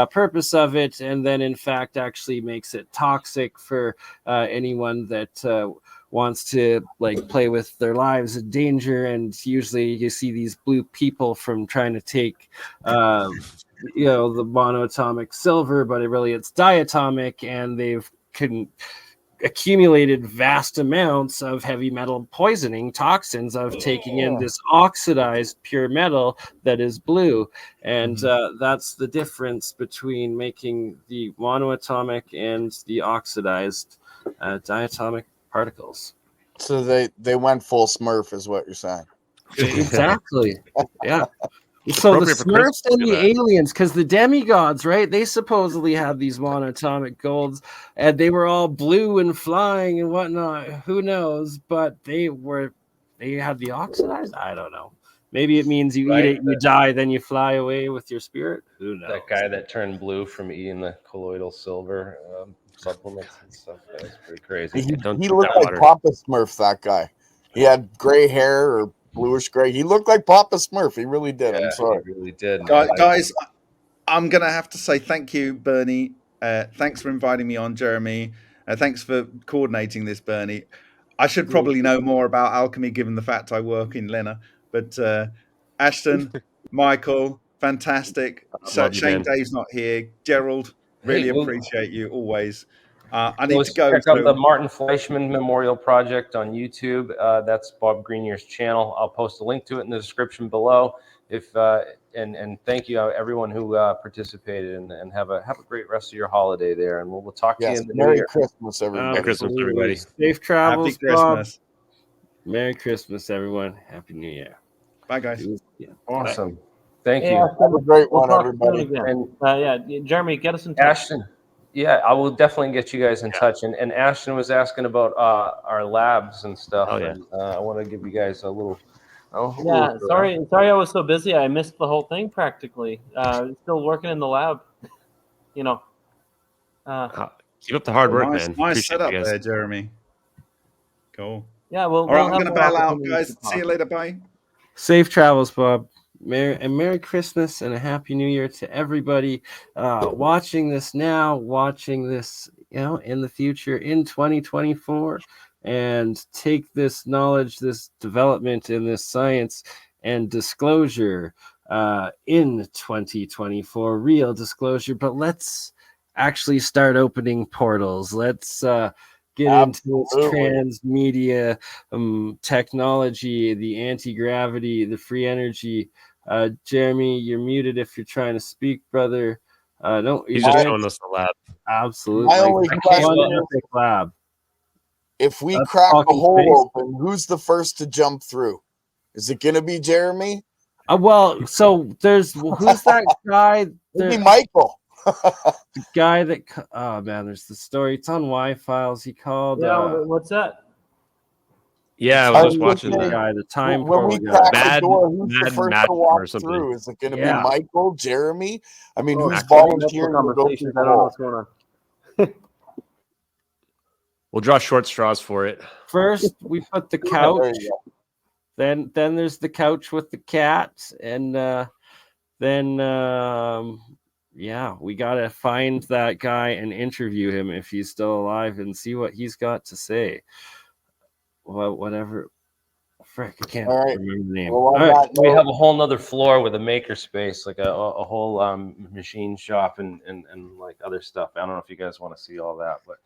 purpose of it, and then in fact actually makes it toxic for anyone that wants to like play with their lives in danger. And usually you see these blue people from trying to take the monoatomic silver, but it's diatomic, and they've accumulated vast amounts of heavy metal poisoning toxins of taking in this oxidized pure metal that is blue. And that's the difference between making the monoatomic and the oxidized diatomic particles. So they went full Smurf is what you're saying. Exactly. Yeah. So the Smurfs and the aliens, because the demigods, right? They supposedly had these monatomic golds, and they were all blue and flying and whatnot. Who knows? But they had the oxidized. I don't know. Maybe it means you eat it, you die, then you fly away with your spirit. Who knows? That guy that turned blue from eating the colloidal silver supplements and stuff. That was pretty crazy. He looked like Papa Smurf. That guy. He had gray hair or bluish gray. He looked like Papa Smurf. He really did. Yeah, I'm sorry. He really did. Guys, I'm going to have to say thank you, BurnEye. Thanks for inviting me on, Jeremy. Thanks for coordinating this, BurnEye. I should probably know more about alchemy given the fact I work in Lena. But Ashton, Michael, fantastic. Shane Dave's not here. Gerald, really appreciate you always. I need to go. Check out the Martin Fleischmann Memorial Project on YouTube. That's Bob Greenyer's channel. I'll post a link to it in the description below. And thank you everyone who participated, and have a great rest of your holiday there. And we'll talk to you in the New Year. Christmas, everybody. Merry Christmas, everybody. Safe travels. Happy Christmas. Bob. Merry Christmas, everyone. Happy New Year. Bye, guys. Yeah. Awesome. Thank you. Have a great one, everybody. And Jeremy, get us in touch. Ashton. Yeah, I will definitely get you guys in touch. And Ashton was asking about our labs and stuff. Oh, yeah. And I want to give you guys a little. Sorry I was so busy. I missed the whole thing practically. Still working in the lab. Keep up the hard work, man. Nice setup there, Jeremy. Cool. Yeah, well, all right, I'm going to bail out, guys. See you later. Bye. Safe travels, Bob. Merry Christmas and a Happy New Year to everybody watching this now, watching this, in the future, in 2024, and take this knowledge, this development in this science and disclosure in 2024, real disclosure. But let's actually start opening portals. Let's get into this transmedia technology, the anti-gravity, the free energy. Jeremy, you're muted if you're trying to speak, brother. No, he's just showing us the lab. Absolutely. My only question is, lab. If we crack the hole open, who's the first to jump through? Is it going to be Jeremy? Well, so who's that guy? Maybe Michael. The guy that, oh man, there's the story. It's on Y-Files. He called. What's that? Yeah, I was just watching the that guy, the time when we guy. crack the door, who's the first to walk through? Is it going to be Michael, Jeremy? I mean, who's volunteering to go through the hole? What's going on? We'll draw short straws for it. First, we put the couch. Then there's the couch with the cat, and then we gotta find that guy and interview him if he's still alive and see what he's got to say. Well, whatever. Frick, I can't remember the name. Well, we have a whole nother floor with a maker space, like a whole machine shop and like other stuff. I don't know if you guys want to see all that, but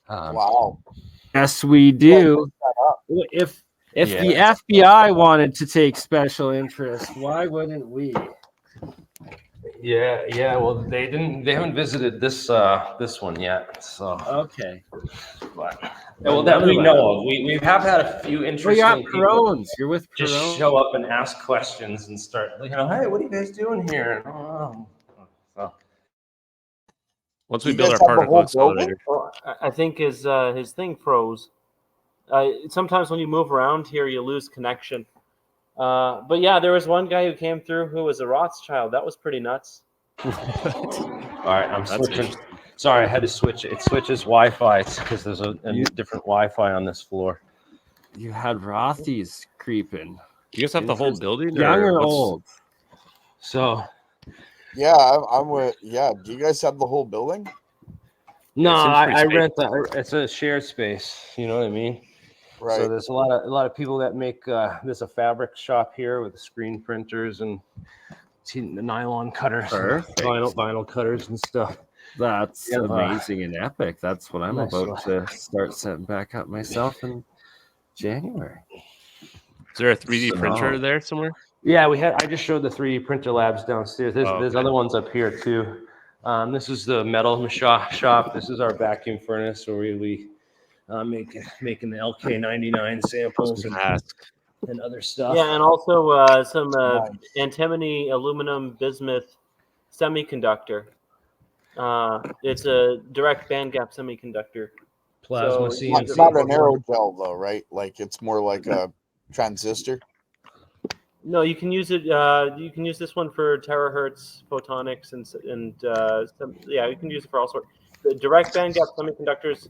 wow. Yes, we do. If the FBI wanted to take special interest, why wouldn't we? Yeah. Well, they haven't visited this one yet. So okay. But, well, that we know of. We have had a few interesting people. You're with just show up and ask questions and start, hey, what are you guys doing here? Once we build our particle accelerator. Well, I think his thing froze. Sometimes when you move around here, you lose connection. But yeah, there was one guy who came through who was a Rothschild. That was pretty nuts. All right, I'm switching. Sorry, I had to switch. It switches Wi-Fi because there's a different Wi-Fi on this floor. You had Rothies creeping. You guys have the whole building? Young or old? So... Yeah, I'm with. Yeah, do you guys have the whole building? No, I rent that. It's a shared space. You know what I mean? Right. So there's a lot of people that make. There's a fabric shop here with screen printers and nylon cutters, vinyl cutters and stuff. That's amazing and epic. That's what I'm about to start setting back up myself in January. Is there a 3D printer there somewhere? Yeah, I just showed the 3D printer labs downstairs. There's other ones up here too. This is the metal shop. This is our vacuum furnace where we making the LK99 samples and other stuff. Yeah, and also some antimony aluminum bismuth semiconductor. It's a direct bandgap semiconductor. Plasma CNC. It's not an aerogel though, right? Like it's more like a transistor. No, you can use it. You can use this one for terahertz photonics and you can use it for all sorts. The direct bandgap semiconductors.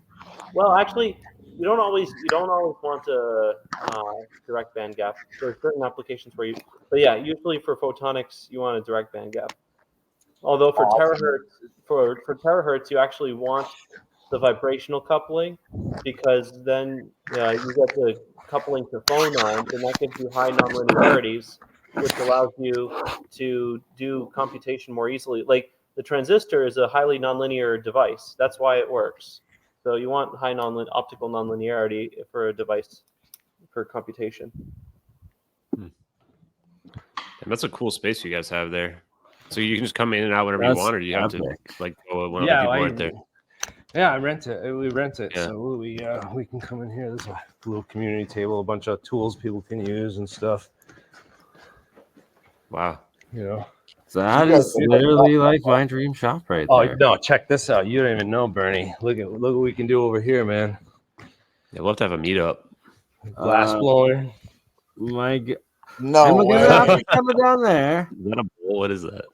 Well, actually, you don't always want a direct bandgap. There are certain applications where but yeah, usually for photonics you want a direct bandgap. Although for terahertz, you actually want the vibrational coupling because then you get the coupling to phonons, and that gives you high nonlinearities, which allows you to do computation more easily. Like the transistor is a highly nonlinear device. That's why it works. So you want high optical nonlinearity for a device for computation. And that's a cool space you guys have there. So you can just come in and out whenever you want, or do you have to like go when other people aren't there? Yeah, I rent it. We rent it, so we can come in here. There's a little community table, a bunch of tools people can use and stuff. Wow, So that is literally like my dream shop right there. Oh no, check this out! You don't even know, Bernie. Look what we can do over here, man. Yeah, we'll have to have a meetup. Glass blower. My God. No, I'm gonna have to come down there. Is that a bowl? What is that?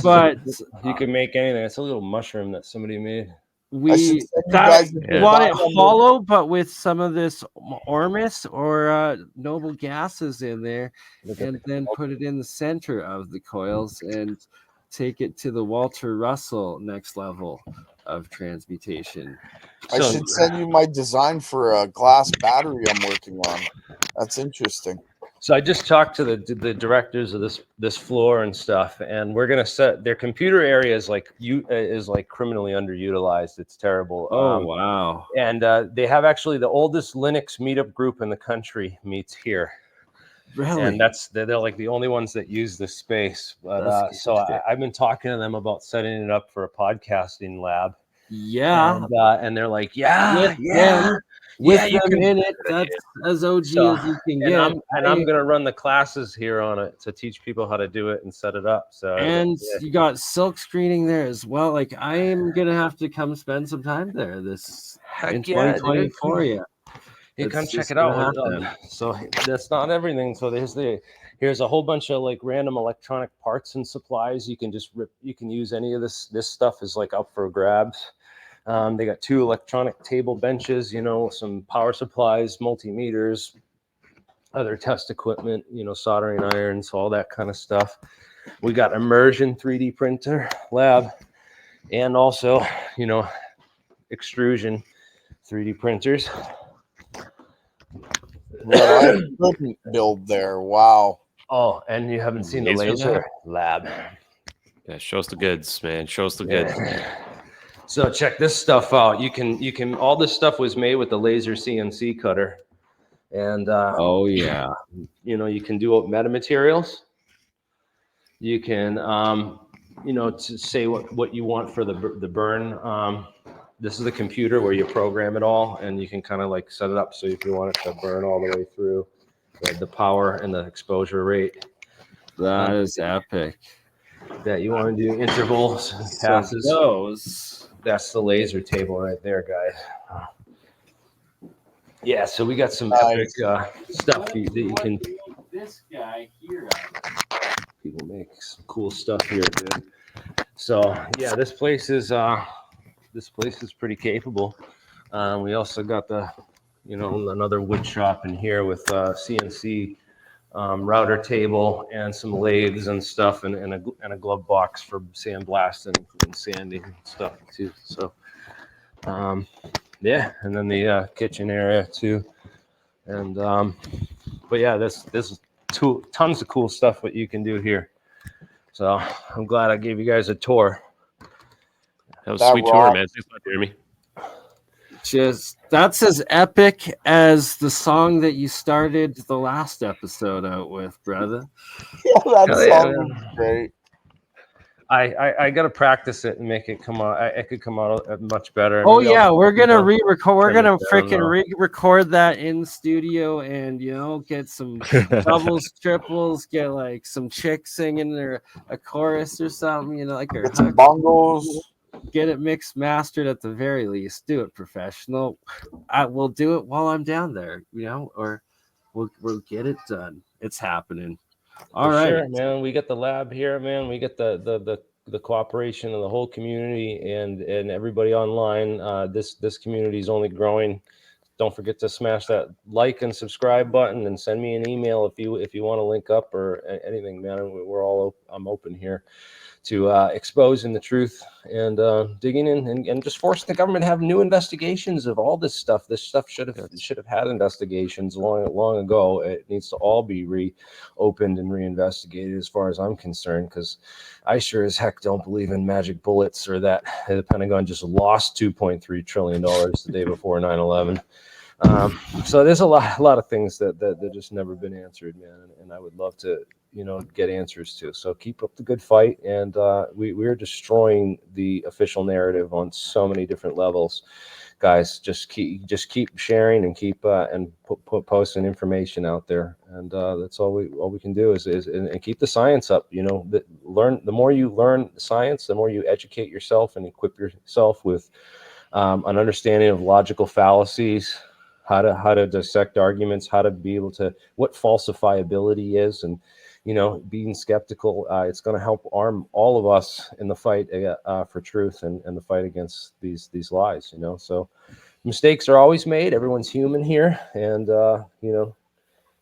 But you can make anything. It's a little mushroom that somebody made. We want it hollow, but with some of this ormus or noble gases in there, and then put it in the center of the coils and take it to the Walter Russell next level of transmutation. I should send you my design for a glass battery I'm working on. That's interesting. So I just talked to the directors of this floor and stuff, and we're gonna set their computer area is like criminally underutilized. It's terrible. Oh wow! And they have actually the oldest Linux meetup group in the country meets here. Really? And they're like the only ones that use this space. But so I've been talking to them about setting it up for a podcasting lab. Yeah. And they're like, yeah. With them in it, that's as OG as you can get. I'm gonna run the classes here on it to teach people how to do it and set it up. So you got silk screening there as well. Like I am gonna have to come spend some time there in 2024. You come check it out. So that's not everything. So here's a whole bunch of like random electronic parts and supplies. You can just you can use any of this. This stuff is like up for grabs. They got 2 electronic table benches, some power supplies, multimeters, other test equipment, soldering irons, all that kind of stuff. We got immersion 3D printer lab, and also, extrusion 3D printers. Well, I couldn't build there. Wow. Oh, and you haven't seen the laser lab. Yeah, show us the goods, man. Show us the goods. So check this stuff out. You can all this stuff was made with the laser CNC cutter. And you can do metamaterials. You can to say what you want for the burn. This is the computer where you program it all, and you can kind of like set it up so if you want it to burn all the way through, the power and the exposure rate. That is epic. That you want to do intervals, passes. Those that's the laser table right there, guys. Yeah, so we got some Nice. epic stuff that you can. This guy here. People make some cool stuff here, dude. So yeah, this place is pretty capable. We also got the, another wood shop in here with CNC router table and some lathes and stuff, and a glove box for sandblasting and sanding and stuff too. So yeah, and then the kitchen area too. And but yeah, this is tons of cool stuff what you can do here. So I'm glad I gave you guys a tour. That was a sweet tour, man. Thanks a lot, Jeremy. That's as epic as the song that you started the last episode out with, brother. Yeah, that song is great. I gotta practice it and make it come out. It could come out much better. Oh yeah, we're gonna re-record. We're gonna freaking re-record that in studio, and get some doubles, triples, get like some chick singing or a chorus or something. Like some bongos. Get it mixed, mastered at the very least. Do it professional. I will do it while I'm down there, or we'll get it done. It's happening. All right, sure, man. We got the lab here, man. We get the cooperation of the whole community and everybody online. This community is only growing. Don't forget to smash that like and subscribe button, and send me an email if you want to link up or anything, man. I'm open here to exposing the truth and digging in and just forcing the government to have new investigations of all this stuff. This stuff should have had investigations long ago. It needs to all be reopened and reinvestigated, as far as I'm concerned, because I sure as heck don't believe in magic bullets or that the Pentagon just lost $2.3 trillion the day before 9/11. So there's a lot of things that just never been answered, man, and I would love to get answers to. So keep up the good fight, and we're destroying the official narrative on so many different levels, guys. Just keep sharing and keep put posting information out there, and that's all we can do is and keep the science up. The more you learn science, the more you educate yourself and equip yourself with an understanding of logical fallacies, how to dissect arguments, how to be able to, what falsifiability is, and being skeptical. It's going to help arm all of us in the fight for truth and the fight against these lies. So mistakes are always made. Everyone's human here, and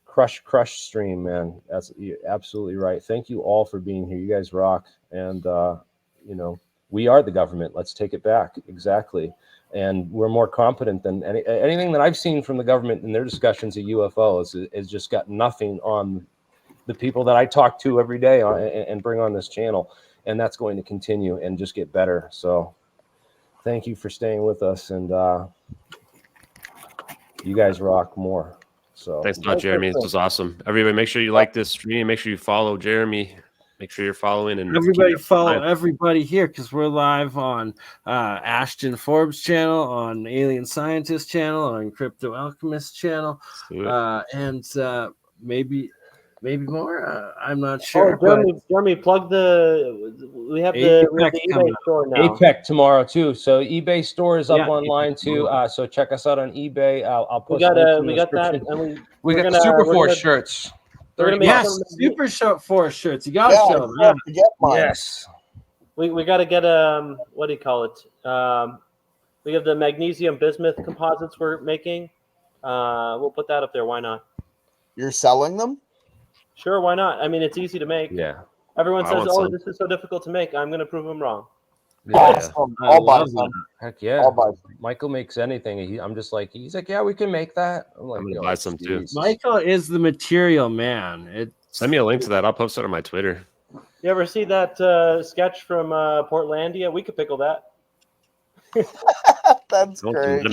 crush stream, man. You're absolutely right. Thank you all for being here. You guys rock, and we are the government. Let's take it back. Exactly. And we're more competent than anything that I've seen from the government in their discussions of UFOs. Is just got nothing on the people that I talk to every day and bring on this channel. And that's going to continue and just get better. So thank you for staying with us. And you guys rock more. So thanks a lot, Jeremy. This was awesome. Everybody, make sure you like this stream. Make sure you follow Jeremy. Make sure you're following, and everybody follow everybody here, because we're live on Ashton Forbes channel, on AlienScientist channel, on Crypto Alchemist channel, and maybe more. I'm not sure. Jeremy, plug we have the eBay store now. APEC tomorrow too. So eBay store is up online too. So check us out on eBay. I'll post. We got that, and we got the Super Force shirts. Super short Force shirts. You gotta show them. Yes. We got to get what do you call it? We have the magnesium bismuth composites we're making. We'll put that up there. Why not? You're selling them? Sure, why not? I mean, it's easy to make. Yeah. Everyone says, "Oh, this is so difficult to make." I'm going to prove them wrong. Awesome. I'll buy some. Heck yeah. I'll buy some. Michael makes anything. I'm just like, he's like, yeah, we can make that. I'm like, I'm gonna buy some too. Michael is the material man. Send me a link to that. I'll post it on my Twitter. You ever see that sketch from Portlandia? We could pickle that. That's great.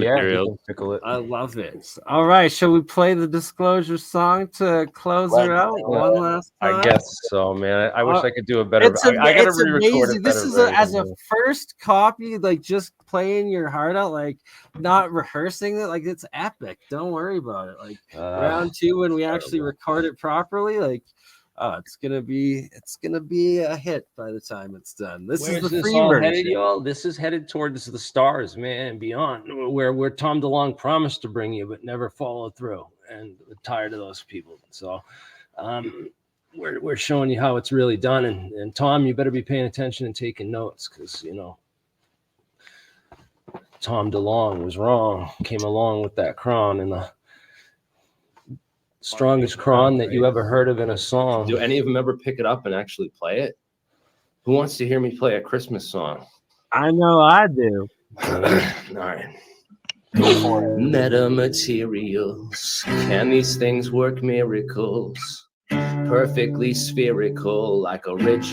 I love it. All right, shall we play the disclosure song to close her out one last time? I guess so, man. I wish I could do a better. I gotta re-record it. This is as a first copy, like just playing your heart out, like not rehearsing it. Like it's epic. Don't worry about it. Like round two, when we actually record it properly, like it's gonna be a hit by the time it's done. This is the free all version. headed, y'all? This is headed towards the stars, man, and beyond, where Tom DeLonge promised to bring you, but never followed through. And we're tired of those people. So we're showing you how it's really done. And Tom, you better be paying attention and taking notes, because Tom DeLonge was wrong. Came along with that cron, and the strongest cron that you ever heard of in a song. Do any of them ever pick it up and actually play it? Who wants to hear me play a Christmas song? I know I do. All right. Metamaterials. Can these things work miracles? Perfectly spherical, like a rich